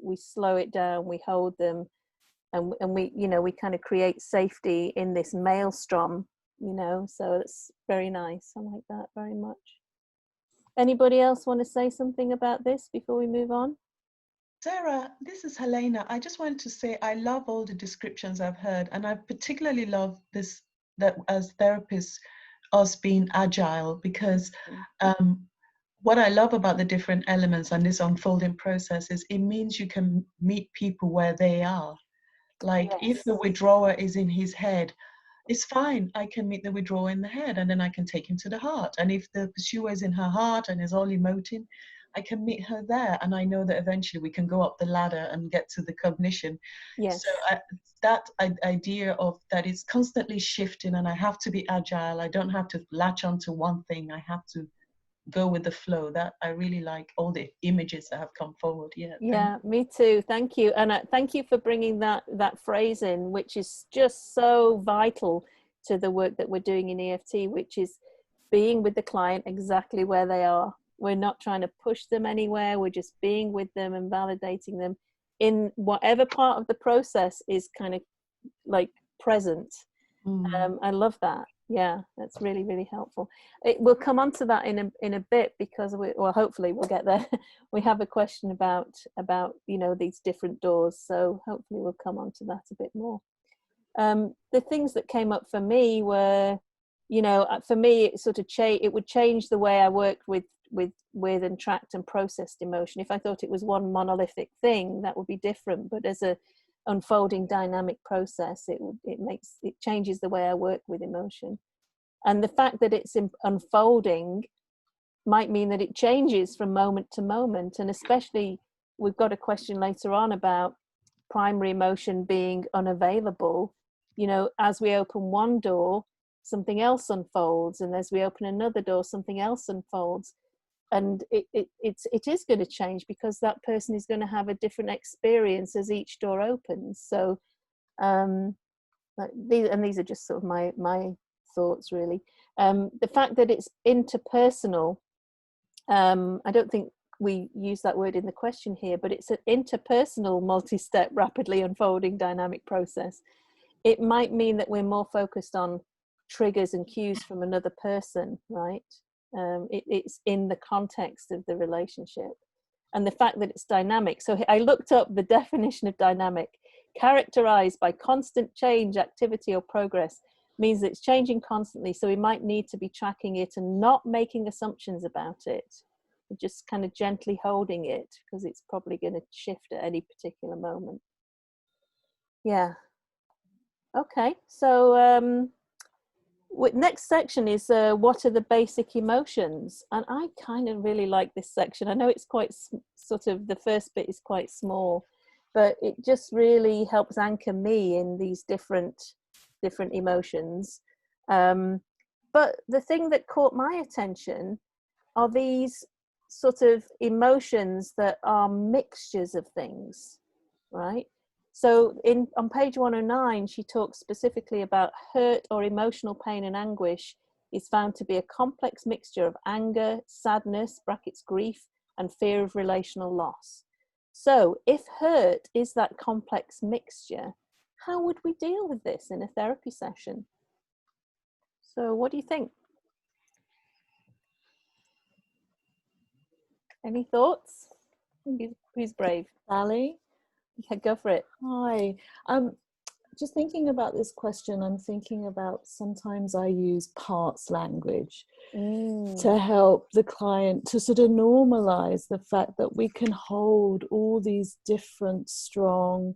We slow it down, we hold them, and we kind of create safety in this maelstrom, so it's very nice. I like that very much. Anybody else want to say something about this before we move on? Sarah, this is Helene. I just want to say I love all the descriptions I've heard, and I particularly love this, that as therapists, us being agile, because what I love about the different elements and this unfolding process is it means you can meet people where they are. Like, if the withdrawer is in his head, it's fine. I can meet the withdrawer in the head, and then I can take him to the heart. And if the pursuer is in her heart and is all emoting, I can meet her there. And I know that eventually we can go up the ladder and get to the cognition. Yes. So that idea of that is constantly shifting, and I have to be agile. I don't have to latch onto one thing. I have to go with the flow. That I really like all the images that have come forward. Yeah, me too. Thank you. And thank you for bringing that phrase in, which is just so vital to the work that we're doing in EFT, which is being with the client exactly where they are. We're not trying to push them anywhere. We're just being with them and validating them in whatever part of the process is kind of like present. I love that. Yeah, that's really, really helpful. We'll come on to that in a bit, because hopefully we'll get there. We have a question about these different doors, so hopefully we'll come on to that a bit more. The things that came up for me were, for me it sort of it would change the way I worked with and tracked and processed emotion. If I thought it was one monolithic thing, that would be different, but as a unfolding dynamic process, it changes the way I work with emotion. And the fact that it's unfolding might mean that it changes from moment to moment. And especially, we've got a question later on about primary emotion being unavailable. As we open one door, something else unfolds, and as we open another door, something else unfolds. And it is going to change, because that person is going to have a different experience as each door opens. So these are just sort of my thoughts, really. The fact that it's interpersonal, I don't think we use that word in the question here, but it's an interpersonal, multi-step, rapidly unfolding dynamic process. It might mean that we're more focused on triggers and cues from another person, right? It's in the context of the relationship, and the fact that it's dynamic. So I looked up the definition of dynamic. Characterized by constant change, activity, or progress, means that it's changing constantly, so we might need to be tracking it and not making assumptions about it, just kind of gently holding it, because it's probably going to shift at any particular moment. Yeah. Okay, so next section is what are the basic emotions? And I kind of really like this section. I know it's quite sort of, the first bit is quite small, but it just really helps anchor me in these different emotions. But the thing that caught my attention are these sort of emotions that are mixtures of things, right? So on page 109, she talks specifically about hurt or emotional pain and anguish is found to be a complex mixture of anger, sadness, brackets grief, and fear of relational loss. So if hurt is that complex mixture, how would we deal with this in a therapy session? So what do you think? Any thoughts? Who's brave? Sally? Yeah, go for it. Hi. Just thinking about this question, I'm thinking about sometimes I use parts language to help the client to sort of normalize the fact that we can hold all these different, strong,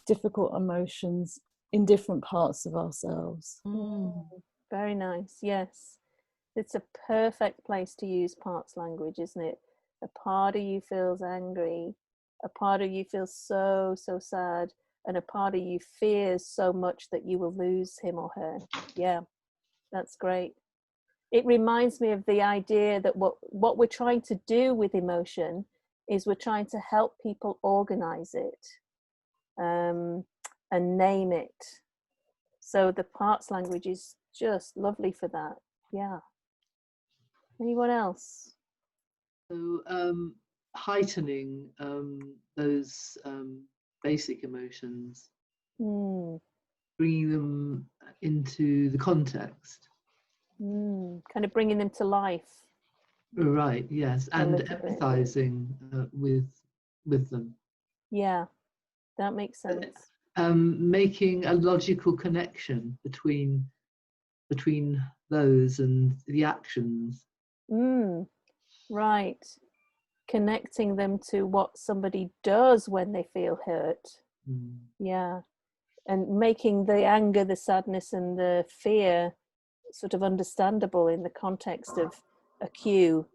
difficult emotions in different parts of ourselves. Very nice. Yes. It's a perfect place to use parts language, isn't it? A part of you feels angry, a part of you feels so sad, and a part of you fears so much that you will lose him or her. Yeah, that's great. It reminds me of the idea that what we're trying to do with emotion is we're trying to help people organize it and name it. So the parts language is just lovely for that. Yeah. Anyone else? So heightening those basic emotions, bringing them into the context. Kind of bringing them to life. Right, yes, and empathizing with them. Yeah, that makes sense. Making a logical connection between those and the actions. Right. Connecting them to what somebody does when they feel hurt. Yeah. And making the anger, the sadness, and the fear sort of understandable in the context of a cue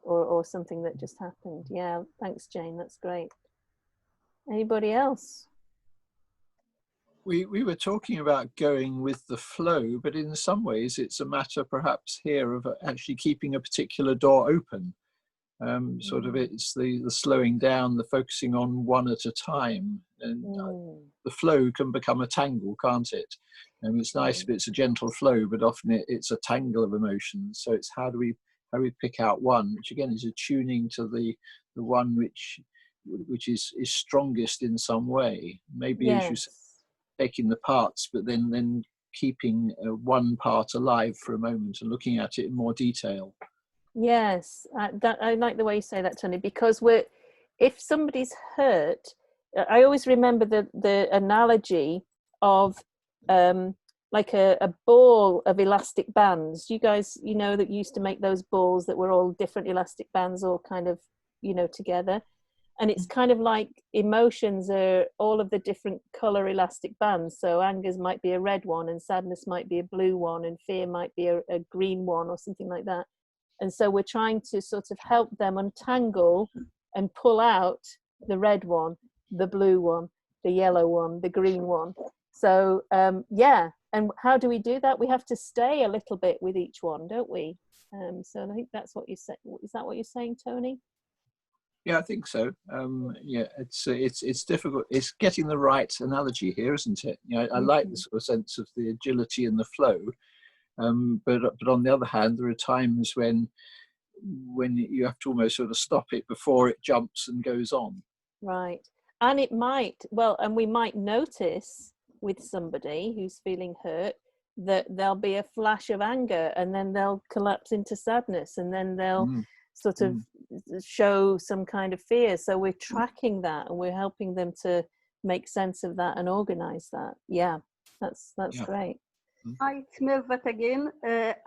or something that just happened. Yeah, thanks, Jane. That's great. Anybody else? We were talking about going with the flow, but in some ways it's a matter perhaps here of actually keeping a particular door open. Sort of it's the slowing down, the focusing on one at a time. And the flow can become a tangle, can't it? And it's nice if it's a gentle flow, but often it's a tangle of emotions. So it's how do we pick out one, which again is attuning to the one which is strongest in some way. Maybe as you say, taking the parts, but then keeping one part alive for a moment and looking at it in more detail. Yes, I like the way you say that, Tony, because if somebody's hurt, I always remember the analogy of like a ball of elastic bands. You guys, that used to make those balls that were all different elastic bands all kind of, together. And it's kind of like emotions are all of the different color elastic bands. So anger might be a red one, and sadness might be a blue one, and fear might be a green one or something like that. And so we're trying to sort of help them untangle and pull out the red one, the blue one, the yellow one, the green one. So yeah, and how do we do that? We have to stay a little bit with each one, don't we? So I think that's what you said. Is that what you're saying, Tony? Yeah, I think so. Yeah, it's difficult. It's getting the right analogy here, isn't it? I like the sort of sense of the agility and the flow, but on the other hand, there are times when you have to almost sort of stop it before it jumps and goes on. Right, and and we might notice with somebody who's feeling hurt that there'll be a flash of anger, and then they'll collapse into sadness, and then they'll sort of show some kind of fear. So we're tracking that, and we're helping them to make sense of that and organize that. Yeah, that's great. Hi, it's Mervat again.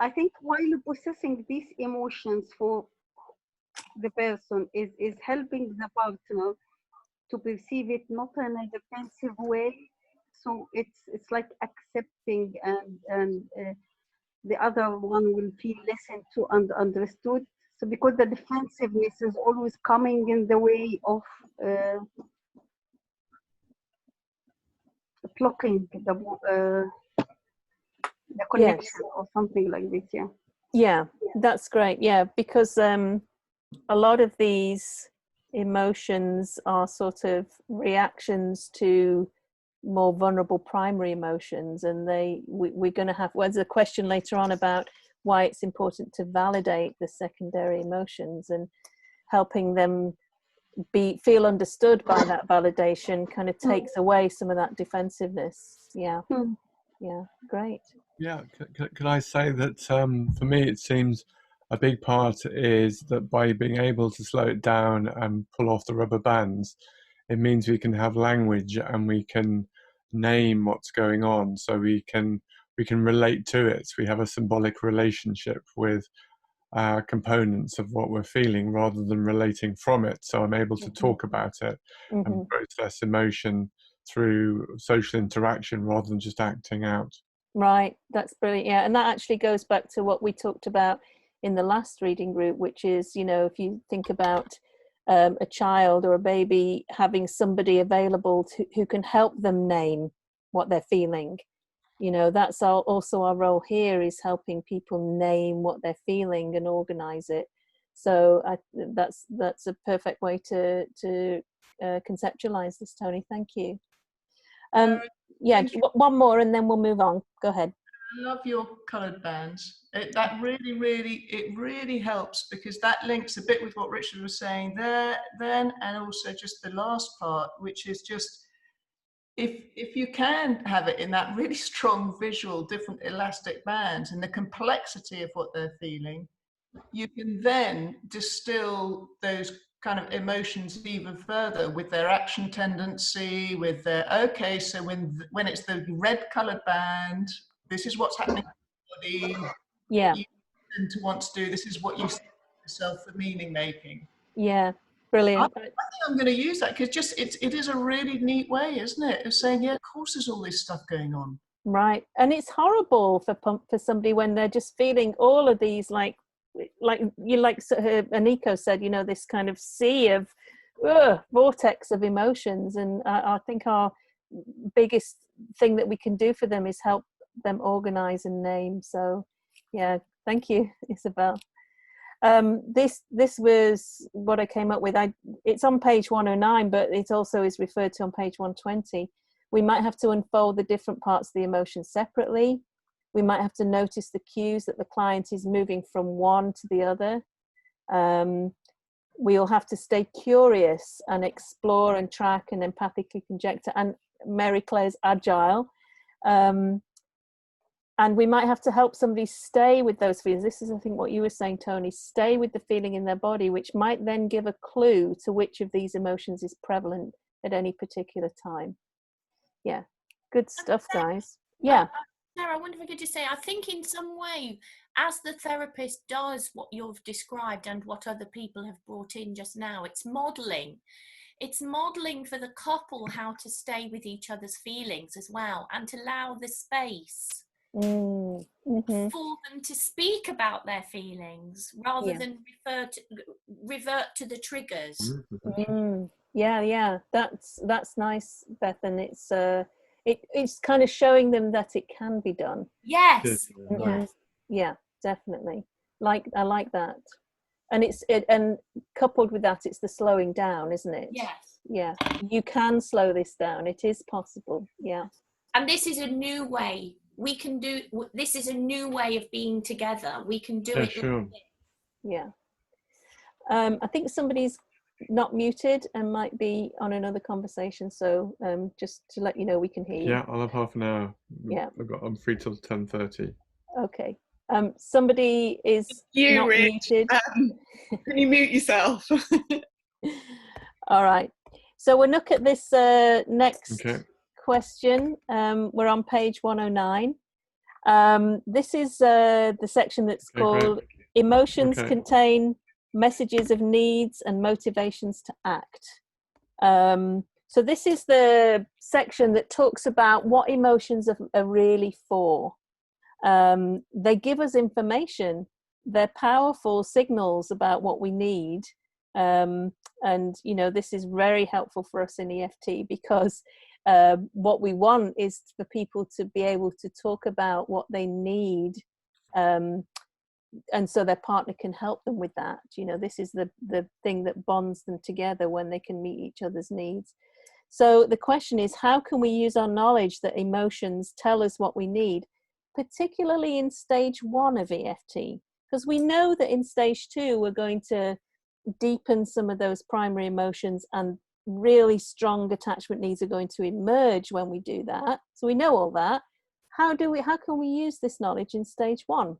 I think while processing these emotions for the person is helping the partner to perceive it not in a defensive way. So it's like accepting and the other one will feel listened to and understood. So because the defensiveness is always coming in the way of blocking the connection or something like this. Yeah, that's great. Yeah, because a lot of these emotions are sort of reactions to more vulnerable primary emotions, and we're going to have, there's a question later on about why it's important to validate the secondary emotions, and helping them feel understood by that validation kind of takes away some of that defensiveness. Yeah, great. Yeah, can I say that for me it seems a big part is that by being able to slow it down and pull off the rubber bands, it means we can have language and we can name what's going on, so we can relate to it. We have a symbolic relationship with components of what we're feeling rather than relating from it. So I'm able to talk about it and process emotion through social interaction rather than just acting out. Right, that's brilliant. Yeah, and that actually goes back to what we talked about in the last reading group, which is, you know, if you think about a child or a baby having somebody available who can help them name what they're feeling, you know, that's also our role here, is helping people name what they're feeling and organize it. So that's a perfect way to conceptualize this, Tony. Thank you. Yeah, one more and then we'll move on. Go ahead. I love your coloured bands. That really helps, because that links a bit with what Richard was saying there then, and also just the last part, which is just if you can have it in that really strong visual, different elastic bands and the complexity of what they're feeling, you can then distill those kind of emotions even further with their action tendency, with their, okay, so when it's the red coloured band, this is what's happening in your body. Yeah. What you tend to want to do, this is what you say to yourself for meaning making. Yeah, brilliant. I think I'm going to use that, because it is a really neat way, isn't it, of saying, yeah, of course there's all this stuff going on. Right, and it's horrible for somebody when they're just feeling all of these, like Aniko said, you know, this kind of sea of vortex of emotions, and I think our biggest thing that we can do for them is help them organize and name. So yeah, thank you, Isabel. This was what I came up with. It's on page 109, but it also is referred to on page 120. We might have to unfold the different parts of the emotion separately. We might have to notice the cues that the client is moving from one to the other. We'll have to stay curious and explore and track and empathically conjecture. And Mary Claire's agile. And we might have to help somebody stay with those feelings. This is, I think, what you were saying, Tony, stay with the feeling in their body, which might then give a clue to which of these emotions is prevalent at any particular time. Yeah, good stuff, guys. Yeah. Sarah, I wonder if I could just say, I think in some way, as the therapist does what you've described and what other people have brought in just now, it's modelling. It's modelling for the couple how to stay with each other's feelings as well, and to allow the space for them to speak about their feelings rather than revert to the triggers. Yeah, that's nice, Beth, and it's kind of showing them that it can be done. Yes. Yeah, definitely. I like that. And and coupled with that, it's the slowing down, isn't it? Yes. Yeah, you can slow this down. It is possible. Yeah. And this is a new way. We can do. This is a new way of being together. We can do it. Sure. Yeah. I think somebody's not muted and might be on another conversation. So just to let you know, we can hear you. Yeah, I'll have half an hour. Yeah. I'm free till 10:30. Okay. Somebody is not muted. Can you mute yourself? All right. So we'll look at this next question. We're on page 109. This is the section that's called Emotions Contain Messages of Needs and Motivations to Act. So this is the section that talks about what emotions are really for. They give us information. They're powerful signals about what we need. And, you know, this is very helpful for us in EFT, because what we want is for people to be able to talk about what they need, and so their partner can help them with that. You know, this is the thing that bonds them together when they can meet each other's needs. So the question is, how can we use our knowledge that emotions tell us what we need, particularly in stage 1 of EFT? Because we know that in stage 2, we're going to deepen some of those primary emotions, and really strong attachment needs are going to emerge when we do that. So we know all that. How can we use this knowledge in stage 1?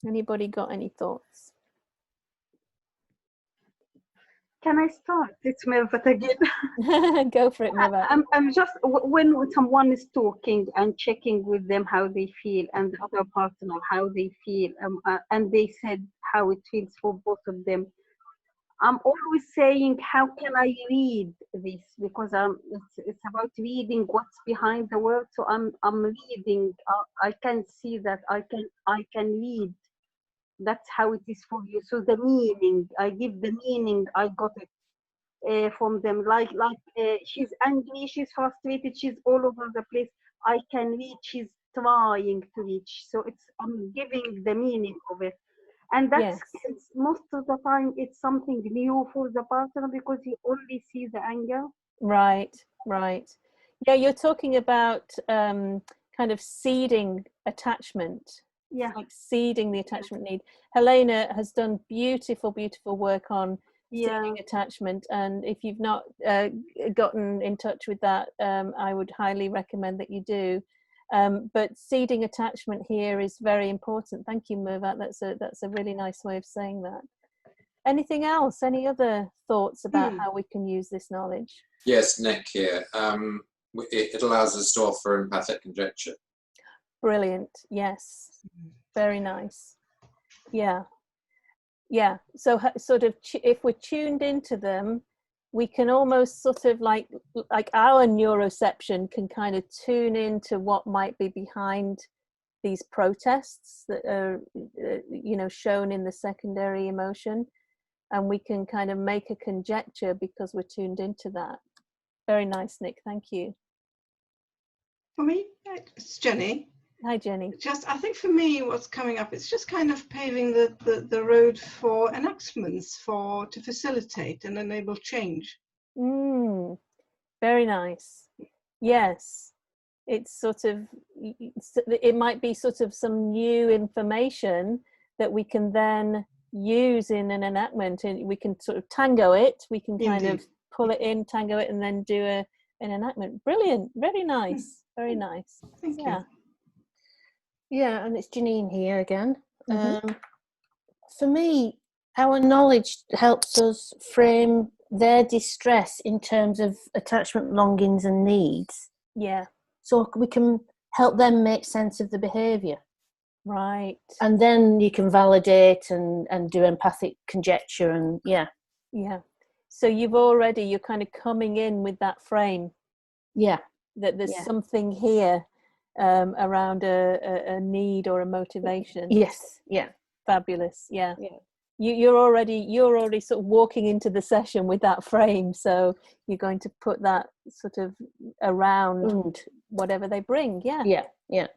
Anybody got any thoughts? Can I start? It's Mervat again. Go for it, Mervat. I'm just, when someone is talking and checking with them how they feel, and the other partner how they feel, and they said how it feels for both of them, I'm always saying, how can I read this? Because it's about reading what's behind the word. So I'm reading. I can see that I can read. That's how it is for you. So the meaning, I give the meaning. I got it from them. Like she's angry, she's frustrated, she's all over the place. I can read. She's trying to reach. So I'm giving the meaning of it. And that's most of the time it's something new for the partner because he only sees the anger. Right. Yeah, you're talking about kind of seeding attachment. Yeah. Like seeding the attachment need. Helene has done beautiful work on seeding attachment, and if you've not gotten in touch with that, I would highly recommend that you do. But seeding attachment here is very important. Thank you, Mervat. That's a really nice way of saying that. Anything else? Any other thoughts about how we can use this knowledge? Yes, Nick here. It allows us to offer empathic conjecture. Brilliant. Yes. Very nice. Yeah. So sort of if we're tuned into them, we can almost sort of like our neuroception can kind of tune into what might be behind these protests that are shown in the secondary emotion, and we can kind of make a conjecture because we're tuned into that. Very nice, Nick. Thank you. For me, it's Jenny. Hi, Jenny. I think for me, what's coming up, it's just kind of paving the road for enactments to facilitate and enable change. Very nice. Yes, it's sort of, it might be sort of some new information that we can then use in an enactment, and we can sort of tango it. We can kind of pull it in, tango it, and then do an enactment. Brilliant. Very nice. Very nice. Thank you. Yeah, and it's Janine here again. For me, our knowledge helps us frame their distress in terms of attachment longings and needs. Yeah. So we can help them make sense of the behaviour. Right. And then you can validate and do empathic conjecture and Yeah. So you're kind of coming in with that frame. Yeah. That there's something here around a need or a motivation. Yes. Yeah. Fabulous. Yeah. You're already sort of walking into the session with that frame, so you're going to put that sort of around whatever they bring. Yeah.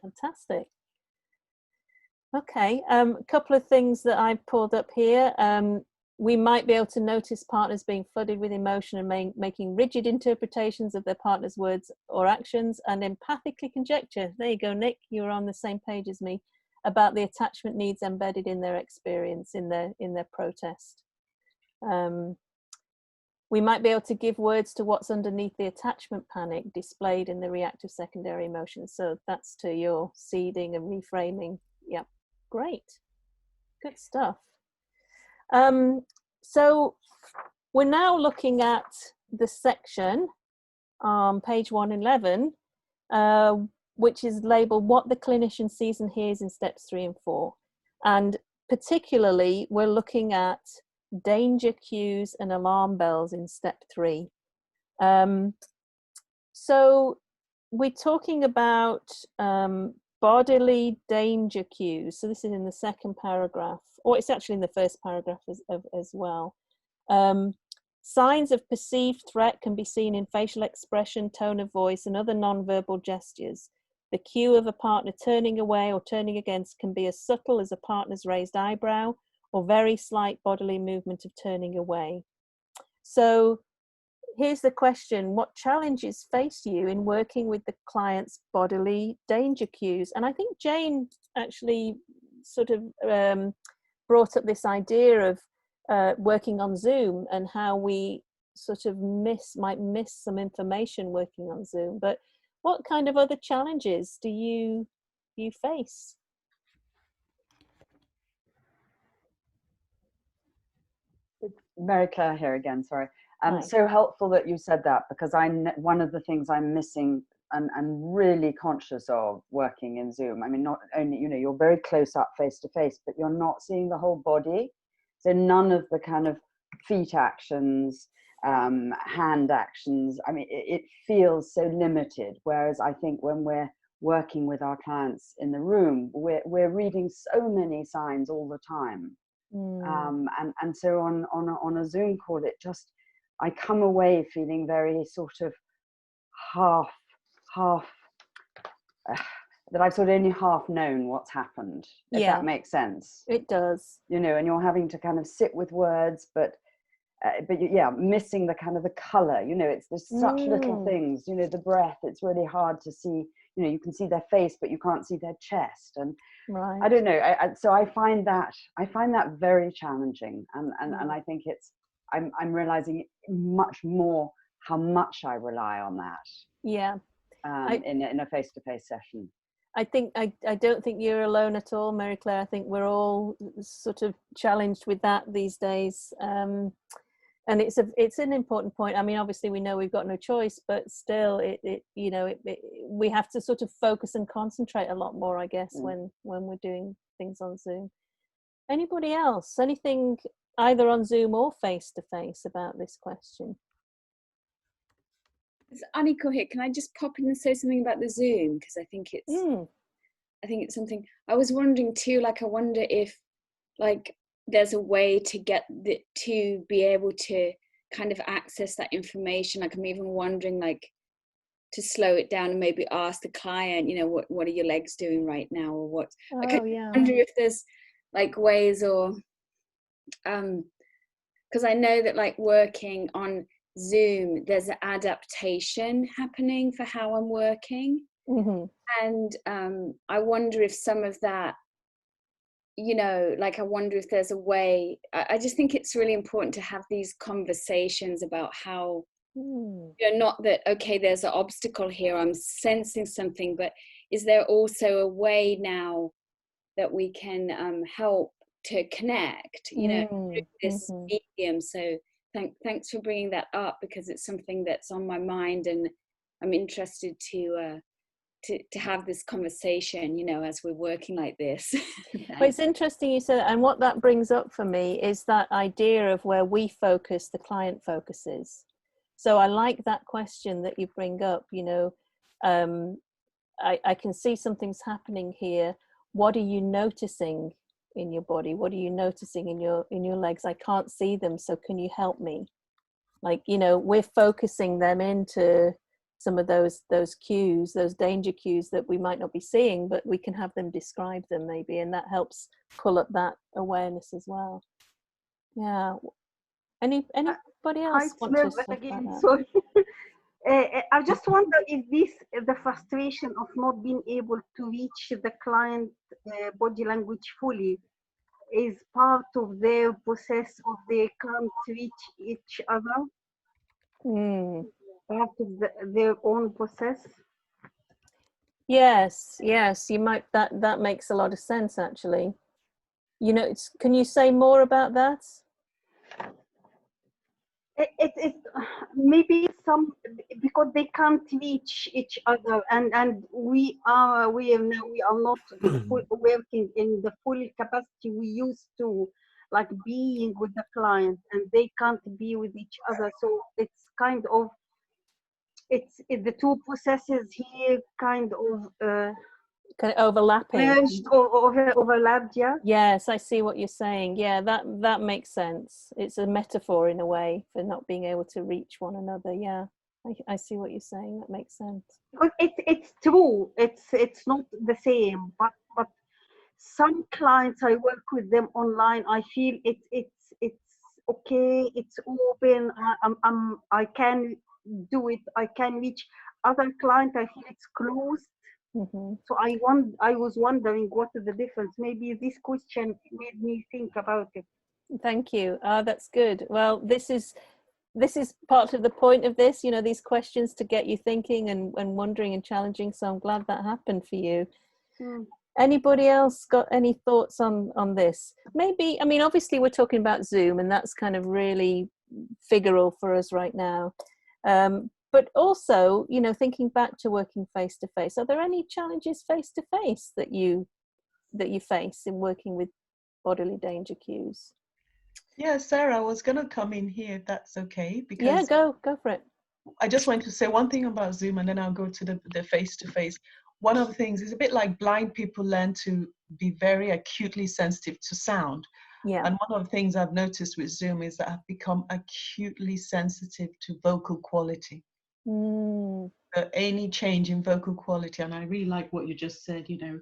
Fantastic. Okay, a couple of things that I've pulled up here. We might be able to notice partners being flooded with emotion and making rigid interpretations of their partner's words or actions, and empathically conjecture. There you go, Nick, you're on the same page as me, about the attachment needs embedded in their experience, in their protest. We might be able to give words to what's underneath the attachment panic displayed in the reactive secondary emotions. So that's to your seeding and reframing. Yeah, great, good stuff. So we're now looking at the section on page 111, which is labeled What the Clinician Sees and Hears in Steps 3 and 4. And particularly, we're looking at danger cues and alarm bells in step 3. So we're talking about bodily danger cues. So this is in the second paragraph, or it's actually in the first paragraph as well. Signs of perceived threat can be seen in facial expression, tone of voice, and other non-verbal gestures. The cue of a partner turning away or turning against can be as subtle as a partner's raised eyebrow or very slight bodily movement of turning away. So here's the question: what challenges face you in working with the client's bodily danger cues? And I think Jane actually sort of brought up this idea of working on Zoom and how we sort of might miss some information working on Zoom. But what kind of other challenges do you face? It's Mary Claire here again, sorry. So helpful that you said that, because one of the things I'm missing and really conscious of working in Zoom, I mean, not only, you're very close up face to face, but you're not seeing the whole body. So none of the kind of feet actions, hand actions. I mean, it feels so limited. Whereas I think when we're working with our clients in the room, we're reading so many signs all the time. And so on a Zoom call, I come away feeling very sort of half that I've sort of only half known what's happened, if that makes sense. It does. You know, and you're having to kind of sit with words, but yeah, missing the kind of the color, you know, there's such little things, you know, the breath, it's really hard to see, you know, you can see their face, but you can't see their chest. And I don't know. So I find that very challenging. And I think I'm realizing much more how much I rely on that. Yeah. In a face-to-face session. I don't think you're alone at all, Mary Claire. I think we're all sort of challenged with that these days. And it's an important point. I mean, obviously we know we've got no choice, but still we have to sort of focus and concentrate a lot more, I guess, when we're doing things on Zoom. Anybody else? Anything either on Zoom or face-to-face about this question? It's Aniko here. Can I just pop in and say something about the Zoom? Because I think it's something I was wondering too. Like, I wonder if there's a way to to be able to kind of access that information. Like, I'm even wondering, like, to slow it down and maybe ask the client, you know, what are your legs doing right now, or what? I wonder if there's like ways, or because I know that, like, working on Zoom, there's an adaptation happening for how I'm working. And I wonder if some of that, you know, like, I wonder if there's a way. I just think it's really important to have these conversations about how, you're not that, okay, there's an obstacle here, I'm sensing something, but is there also a way now that we can help to connect, you know, through this medium? So thanks for bringing that up, because it's something that's on my mind, and I'm interested to have this conversation, you know, as we're working like this. Well, it's interesting you said that, and what that brings up for me is that idea of where we focus, the client focuses. So I like that question that you bring up, you know, I can see something's happening here. What are you noticing in your body? What are you noticing in your legs? I can't see them, so can you help me? Like, you know, we're focusing them into some of those cues, those danger cues that we might not be seeing, but we can have them describe them maybe, and that helps pull up that awareness as well. Yeah. Anybody else want to talk again, about that? sorry. I just wonder if the frustration of not being able to reach the client body language fully is part of their process of they can't reach each other. Part of their own process. Yes, you might. That makes a lot of sense, actually. You know, can you say more about that? It maybe because they can't reach each other, and we are not working in the full capacity we used to, like being with the client, and they can't be with each other. So it's kind of the two processes here kind of overlapping, merged or overlapped. Yes, I see what you're saying. Yeah, that makes sense. It's a metaphor in a way for not being able to reach one another. Yeah, I see what you're saying. That makes sense. Because it's true. It's not the same, but some clients I work with them online, I feel it's okay. It's open. I can do it. I can reach. Other clients, I feel it's closed. So I was wondering what is the difference. Maybe this question made me think about it. Thank you. That's good. Well, this is part of the point of this, you know, these questions to get you thinking and wondering and challenging. So I'm glad that happened for you. Anybody else got any thoughts on this? Maybe, I mean, obviously we're talking about Zoom, and that's kind of really figural for us right now. But also, you know, thinking back to working face to face, are there any challenges face to face that you face in working with bodily danger cues? Yeah, Sarah, I was going to come in here if that's okay. Because yeah, go for it. I just want to say one thing about Zoom, and then I'll go to the face-to-face. One of the things is a bit like blind people learn to be very acutely sensitive to sound. Yeah. And one of the things I've noticed with Zoom is that I've become acutely sensitive to vocal quality. Any change in vocal quality, and I really like what you just said, you know,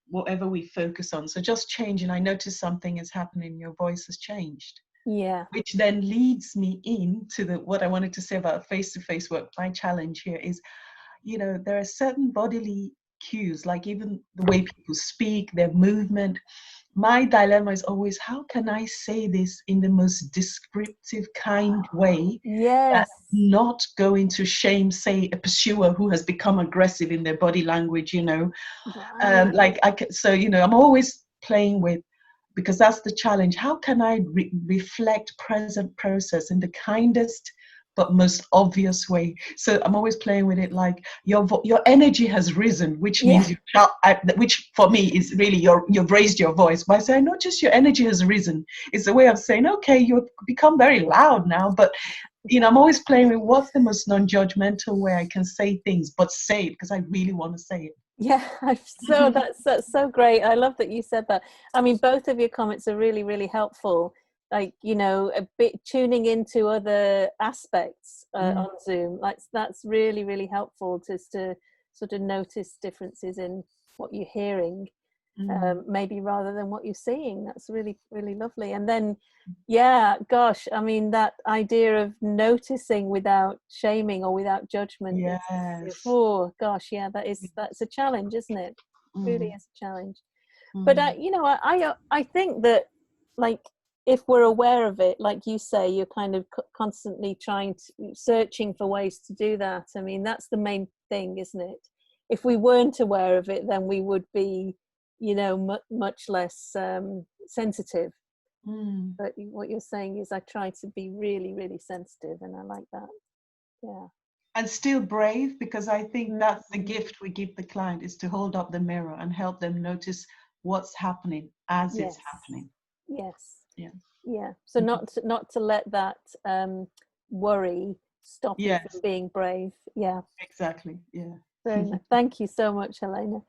whatever we focus on. So just change, and I notice something is happening, your voice has changed. Yeah. Which then leads me into what I wanted to say about face-to-face work. My challenge here is, you know, there are certain bodily cues, like even the way people speak, their movement. My dilemma is always, how can I say this in the most descriptive, kind way? Yes. That's not going to shame, say, a pursuer who has become aggressive in their body language, you know. So, you know, I'm always playing with, because that's the challenge. How can I reflect present process in the kindest but most obvious way? So I'm always playing with it, like your energy has risen, which means which for me is really you've raised your voice. But I say, not just your energy has risen, it's a way of saying, okay, you've become very loud now, but you know, I'm always playing with what's the most non-judgmental way I can say things, but say it because I really want to say it. Yeah, so that's so great. I love that you said that. I mean, both of your comments are really, really helpful. Like, you know, a bit tuning into other aspects on Zoom. Like, that's really, really helpful to sort of notice differences in what you're hearing, maybe rather than what you're seeing. That's really, really lovely. And then, yeah, gosh, I mean, that idea of noticing without shaming or without judgment. Yes. Oh gosh, yeah, that's a challenge, isn't it? Really is a challenge. But you know, I think that, like, if we're aware of it, like you say, you're kind of constantly searching for ways to do that. I mean, that's the main thing, isn't it? If we weren't aware of it, then we would be, you know, much less sensitive. But what you're saying is, I try to be really, really sensitive, and I like that. Yeah. And still brave, because I think that's the gift we give the client, is to hold up the mirror and help them notice what's happening as it's happening. Yes. Yeah. Yeah. So not to let that worry stop you from being brave. Yeah. Exactly. Yeah. So thank you so much, Helena.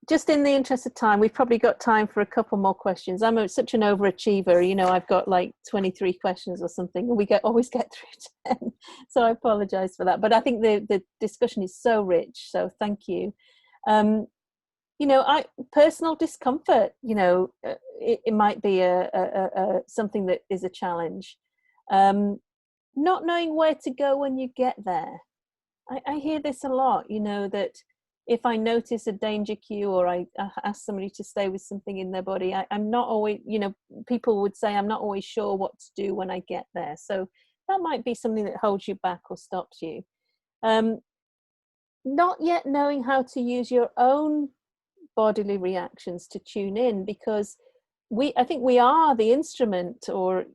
Just in the interest of time, we've probably got time for a couple more questions. I'm such an overachiever, you know, I've got like 23 questions or something, and we always get through 10. So I apologize for that. But I think the discussion is so rich. So thank you. You know, personal discomfort, you know, it might be something that is a challenge. Not knowing where to go when you get there. I hear this a lot, you know, that if I notice a danger cue, or I ask somebody to stay with something in their body, I'm not always, you know, people would say I'm not always sure what to do when I get there. So that might be something that holds you back or stops you. Not yet knowing how to use your own bodily reactions to tune in, because I think we are the instrument, or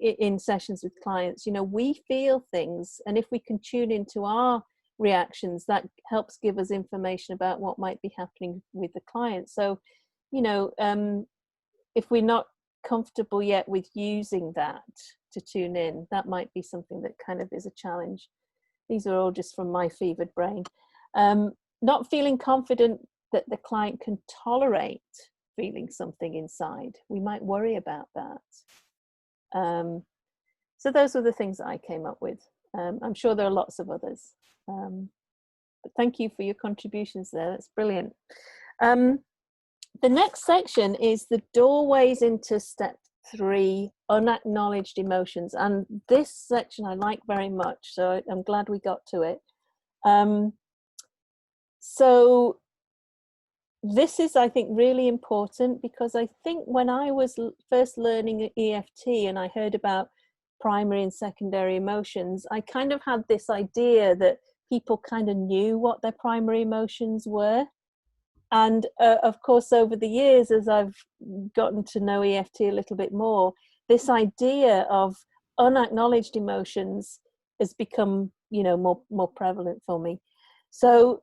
in sessions with clients, you know, we feel things, and if we can tune into our reactions, that helps give us information about what might be happening with the client. So, you know, if we're not comfortable yet with using that to tune in, that might be something that kind of is a challenge. These are all just from my fevered brain. Not feeling confident that the client can tolerate feeling something inside. We might worry about that. So those are the things that I came up with. I'm sure there are lots of others. But thank you for your contributions there. That's brilliant. The next section is the doorways into step 3, unacknowledged emotions. And this section I like very much, so I'm glad we got to it. So this is, I think, really important, because I think when I was first learning EFT and I heard about primary and secondary emotions, I kind of had this idea that people kind of knew what their primary emotions were. And of course, over the years, as I've gotten to know EFT a little bit more, this idea of unacknowledged emotions has become, you know, more prevalent for me. So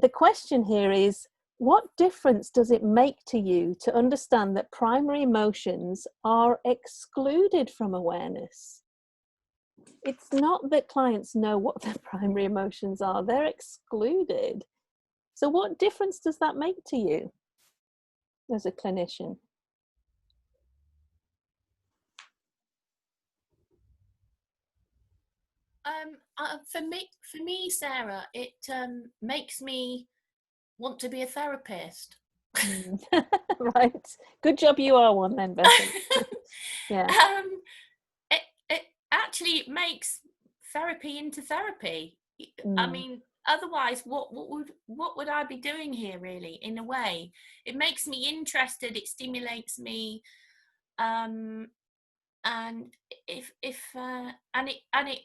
the question here is, what difference does it make to you to understand that primary emotions are excluded from awareness? It's not that clients know what their primary emotions are, they're excluded. So what difference does that make to you as a clinician? For me, Sarah, it makes me want to be a therapist. Right. Good job you are one then, Betty. Yeah. It actually makes therapy into therapy. I mean, otherwise, what would I be doing here, really? In a way, it makes me interested. It stimulates me, and it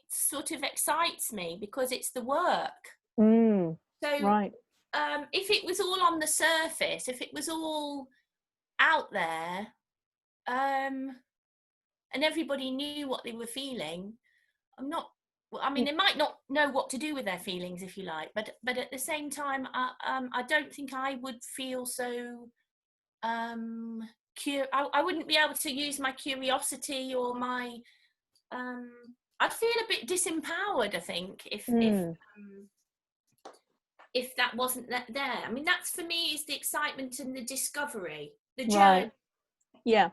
sort of excites me because it's the work. So right. If it was all on the surface, if it was all out there, and everybody knew what they were feeling, they might not know what to do with their feelings, if you like, but at the same time, I don't think I would feel so I wouldn't be able to use my curiosity or my I'd feel a bit disempowered, I think, if that wasn't there. I mean, that's, for me, is the excitement and the discovery, the journey. Right. Yeah.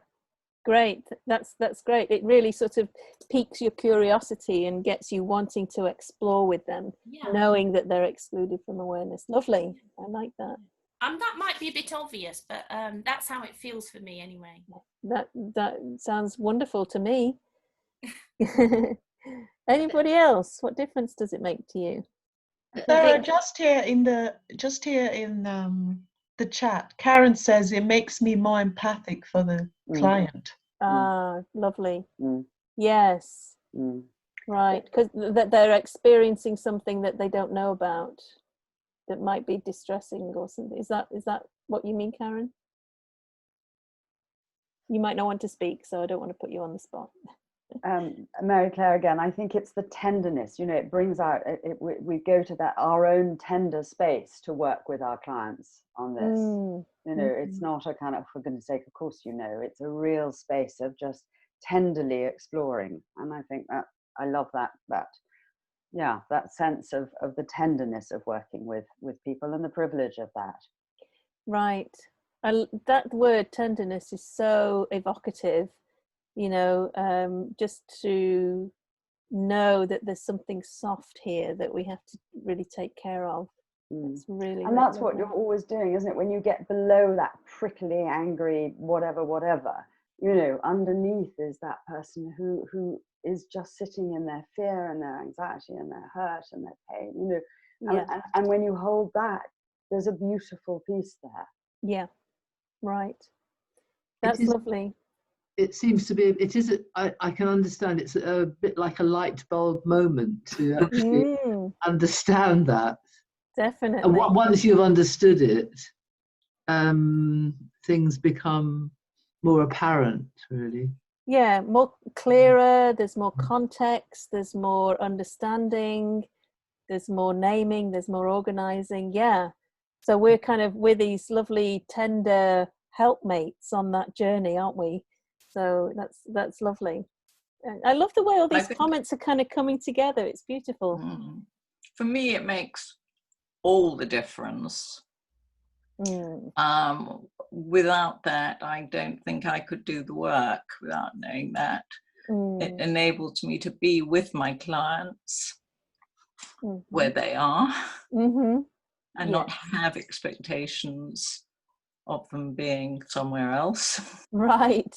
Great. That's great. It really sort of piques your curiosity and gets you wanting to explore with them, knowing that they're excluded from awareness. Lovely. I like that. That might be a bit obvious, but that's how it feels for me anyway. That sounds wonderful to me. Anybody else? What difference does it make to you? Sarah, just here in the chat, Karen says it makes me more empathic for the client. Lovely. Yes. Right, because that they're experiencing something that they don't know about, that might be distressing or something. Is that what you mean, Karen? You might not want to speak, so I don't want to put you on the spot. Mary Claire again, I think it's the tenderness, it brings out, we go to our own tender space to work with our clients on this. It's not a kind of, for goodness sake, of course, it's a real space of just tenderly exploring. And I think that, I love that sense of the tenderness of working with people and the privilege of that. Right. That word tenderness is so evocative. Just to know that there's something soft here that we have to really take care of. It's really, and that's what you're always doing, isn't it? When you get below that prickly, angry, whatever, underneath is that person who is just sitting in their fear and their anxiety and their hurt and their pain, and when you hold that, there's a beautiful piece there. Yeah, right. That's lovely. It seems to be, I can understand, it's a bit like a light bulb moment to actually understand that. Definitely. And once you've understood it, things become more apparent, really. Yeah, more clearer, there's more context, there's more understanding, there's more naming, there's more organizing. Yeah. So we're these lovely, tender helpmates on that journey, aren't we? So that's lovely. I love the way all these comments are kind of coming together. It's beautiful. For me, it makes all the difference. Without that, I don't think I could do the work without knowing that. It enables me to be with my clients where they are and not have expectations of them being somewhere else. Right.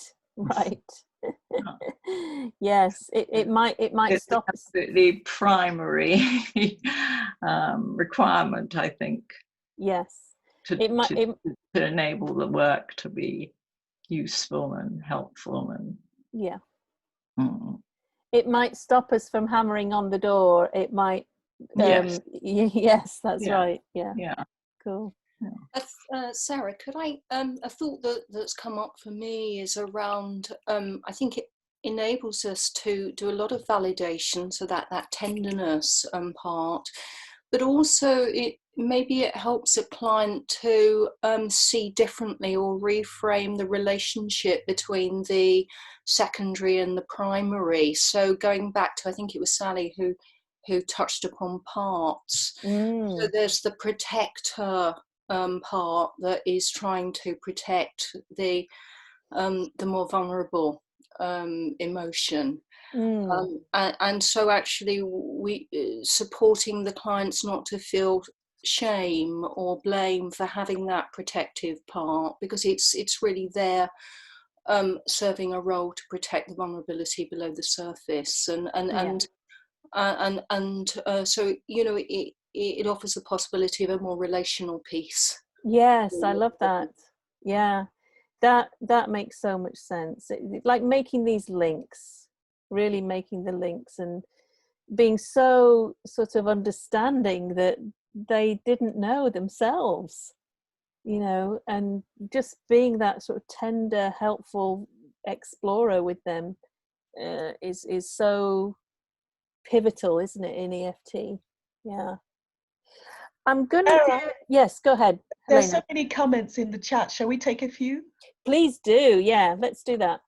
Yes, it might it's stop. Absolutely primary requirement, I think. Yes, to enable the work to be useful and helpful and it might stop us from hammering on the door. It might. Yes, that's right. Yeah. Cool. Sarah, could I, a thought that's come up for me is around, I think it enables us to do a lot of validation, so that tenderness part, but also maybe it helps a client to see differently or reframe the relationship between the secondary and the primary. So going back to, I think it was Sally who touched upon parts. So there's the protector part that is trying to protect the more vulnerable emotion. And so actually we supporting the clients not to feel shame or blame for having that protective part, because it's really there serving a role to protect the vulnerability below the surface, and so it offers the possibility of a more relational piece. Yes, I love that. Yeah, that makes so much sense. Like making these links, really making the links, and being so sort of understanding that they didn't know themselves, and just being that sort of tender, helpful explorer with them is so pivotal, isn't it, in EFT? Yeah. I'm gonna yes, go ahead, There's Helena. so many comments in the chat. Shall we take a few? Please do. Yeah, let's do that.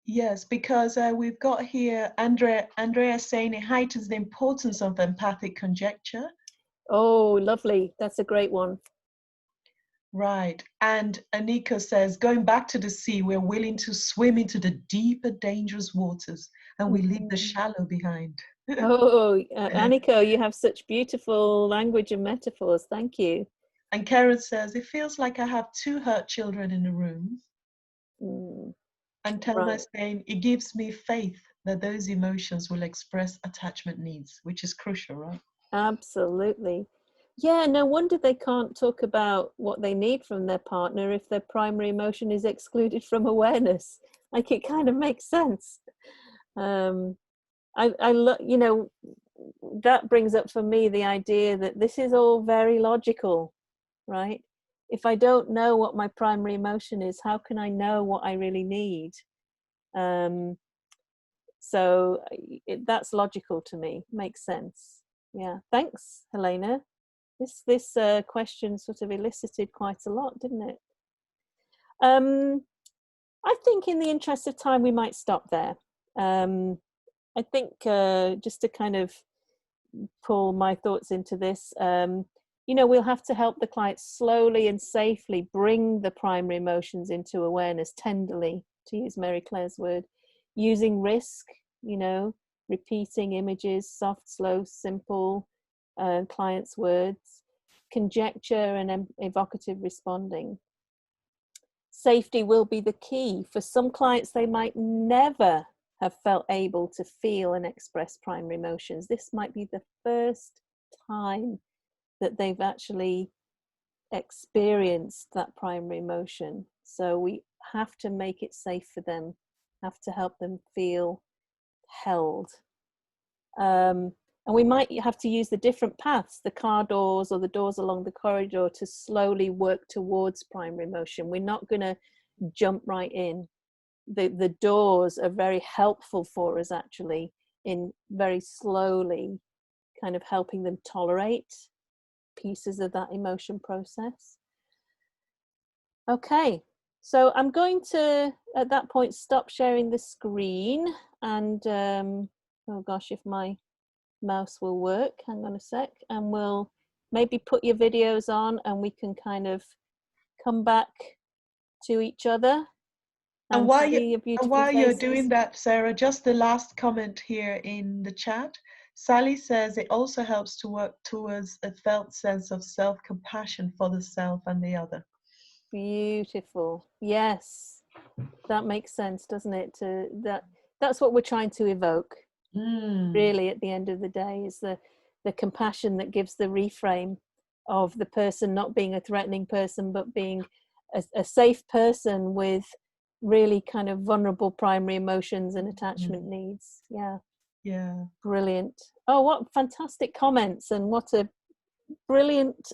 Yes, because we've got here Andrea saying it heightens the importance of empathic conjecture. Oh, lovely. That's a great one. Right. And Anika says, going back to the sea, we're willing to swim into the deeper, dangerous waters, and we leave the shallow behind. Oh, Annika, you have such beautiful language and metaphors. Thank you. And Karen says, it feels like I have 2 hurt children in the room. And Telma is saying, it gives me faith that those emotions will express attachment needs, which is crucial, right? Absolutely. Yeah, no wonder they can't talk about what they need from their partner if their primary emotion is excluded from awareness. Like, it kind of makes sense. That brings up for me the idea that this is all very logical, right? If I don't know what my primary emotion is, how can I know what I really need? So that's logical to me, makes sense. Yeah, thanks, Helena. This question sort of elicited quite a lot, didn't it? I think in the interest of time, we might stop there. I think just to kind of pull my thoughts into this, we'll have to help the client slowly and safely bring the primary emotions into awareness, tenderly, to use Mary Claire's word, using risk, repeating images, soft, slow, simple, client's words, conjecture and evocative responding. Safety will be the key. For some clients, they might never have felt able to feel and express primary emotions. This might be the first time that they've actually experienced that primary emotion. So we have to make it safe for them, have to help them feel held. And we might have to use the different paths, the car doors or the doors along the corridor, to slowly work towards primary emotion. We're not going to jump right in. The doors are very helpful for us, actually, in very slowly kind of helping them tolerate pieces of that emotion process. Okay, so I'm going to, at that point, stop sharing the screen. And, oh gosh, if my mouse will work, hang on a sec, and we'll maybe put your videos on and we can kind of come back to each other. And while you're doing that, Sarah, just the last comment here in the chat. Sally says it also helps to work towards a felt sense of self-compassion for the self and the other. Beautiful. Yes, that makes sense, doesn't it? That's what we're trying to evoke. Really, at the end of the day, is the compassion that gives the reframe of the person not being a threatening person, but being a safe person with really kind of vulnerable primary emotions and attachment needs. Yeah, brilliant. Oh, what fantastic comments, and what a brilliant,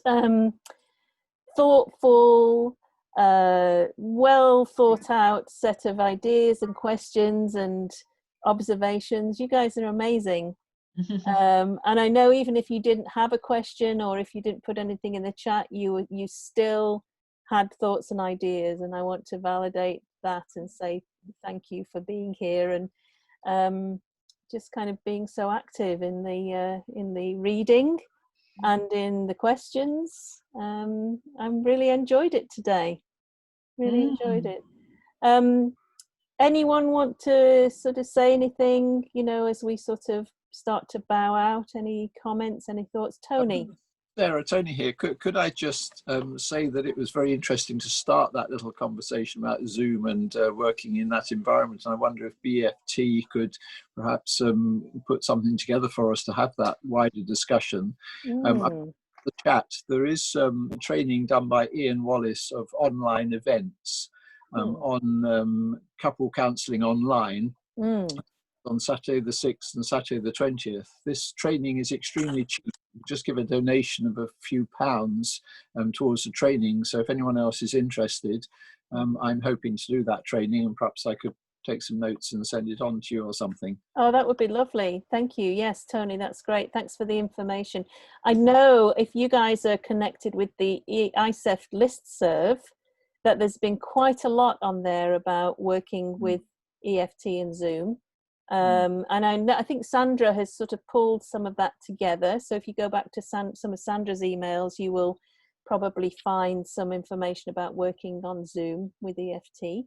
thoughtful, well thought out set of ideas and questions and observations. You guys are amazing. And I know even if you didn't have a question or if you didn't put anything in the chat, you still had thoughts and ideas, and I want to validate that and say thank you for being here and just kind of being so active in the reading and in the questions. I really enjoyed it today. Really enjoyed it. Anyone want to sort of say anything, you know, as we sort of start to bow out? Any comments, any thoughts? Tony? Sarah, Tony here. Could I just say that it was very interesting to start that little conversation about Zoom and working in that environment. And I wonder if BEFT could perhaps put something together for us to have that wider discussion. The chat, there is training done by Ian Wallace of online events on couple counselling online on Saturday the 6th and Saturday the 20th. This training is extremely cheap. Just give a donation of a few pounds towards the training. So if anyone else is interested, I'm hoping to do that training, and perhaps I could take some notes and send it on to you or something. Oh, that would be lovely. Thank you. Yes, Tony, that's great. Thanks for the information. I know if you guys are connected with the ICEFT listserv, that there's been quite a lot on there about working with EFT and Zoom. And I think Sandra has sort of pulled some of that together. So if you go back to some of Sandra's emails, you will probably find some information about working on Zoom with EFT.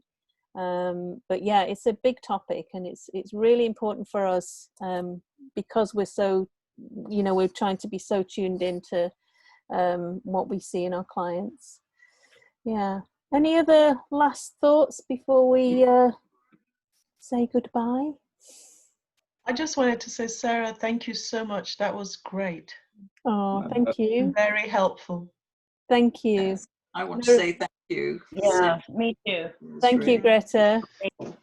But yeah, it's a big topic, and it's really important for us because we're so, you know, we're trying to be so tuned into what we see in our clients. Yeah. Any other last thoughts before we say goodbye? I just wanted to say, Sarah, thank you so much. That was great. Oh, thank you. Very helpful. Thank you. Yes, I want to say thank you. Yeah, me too. Thank you, Greta.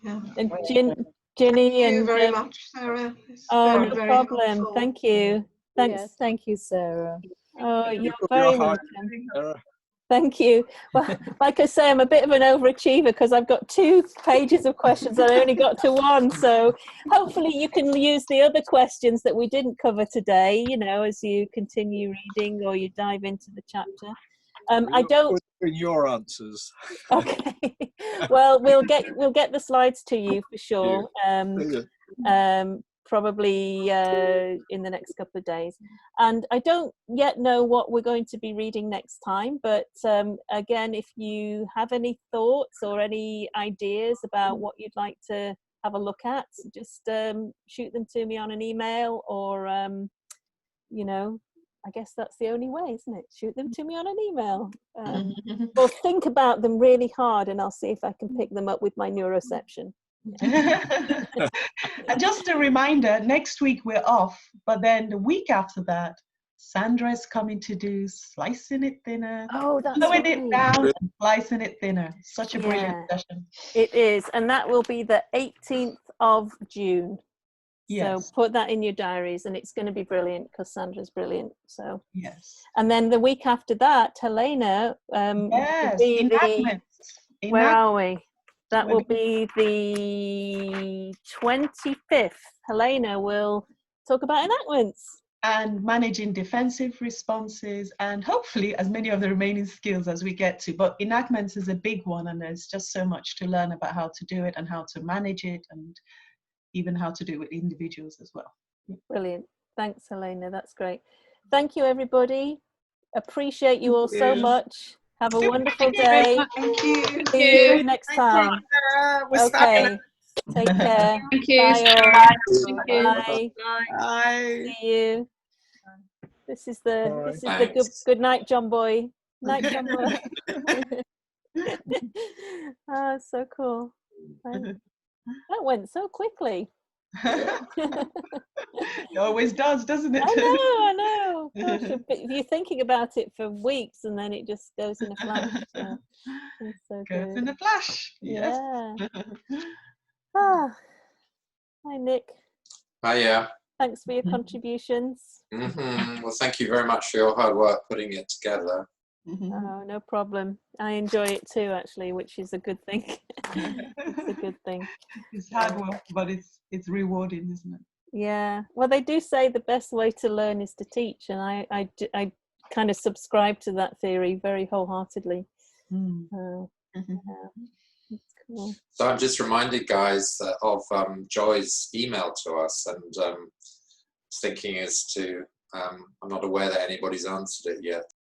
And Ginny and Thank you very much, Sarah. It's oh, very, no very problem. helpful. Thank you. Thanks. Yeah, thank you, Sarah. Oh, you're You're very hard, welcome. Sarah. Thank you. Well, like I say, I'm a bit of an overachiever because I've got 2 pages of questions and I only got to 1. So hopefully you can use the other questions that we didn't cover today, you know, as you continue reading or you dive into the chapter. I don't. Bring your answers. Okay. Well, we'll get the slides to you for sure. Probably in the next couple of days. And I don't yet know what we're going to be reading next time, but again, if you have any thoughts or any ideas about what you'd like to have a look at, just shoot them to me on an email or, you know, I guess that's the only way, isn't it? Shoot them to me on an email. Or think about them really hard and I'll see if I can pick them up with my neuroception. And just a reminder, next week we're off, but then the week after that, Sandra is coming to do Slicing It Thinner. Oh, that's slowing right. it down and slicing it thinner. Such a brilliant session. It is, and that will be the 18th of June. Yes. So put that in your diaries, and it's going to be brilliant because Sandra's brilliant. So yes. And then the week after that, Helena. Yes. Will be Enactments. Where are we? That will be the 25th. Helena will talk about enactments. And managing defensive responses and hopefully as many of the remaining skills as we get to. But enactments is a big one, and there's just so much to learn about how to do it and how to manage it and even how to do it with individuals as well. Brilliant. Thanks, Helena. That's great. Thank you, everybody. Appreciate you all so much. Have a wonderful day. Thank you. See you next time. Okay. Take care. Thank you. Bye all. Thank you. Bye. Bye. See you. This is the good night, John Boy. Night, John Boy. Ah, so cool. That went so quickly. It always does, doesn't it? I know. Gosh, you're thinking about it for weeks and then it just goes in a flash. So it's so goes good. in a flash. Yes. Yeah. Hi, Nick. Hiya. Thanks for your contributions. Well, thank you very much for your hard work putting it together. Oh, no problem. I enjoy it too, actually, which is a good thing. It's a good thing. It's hard work, but it's rewarding, isn't it? Yeah, well, they do say the best way to learn is to teach, and I kind of subscribe to that theory very wholeheartedly. Yeah, that's cool. So I'm just reminded, guys, of Joy's email to us, and thinking as to, I'm not aware that anybody's answered it yet.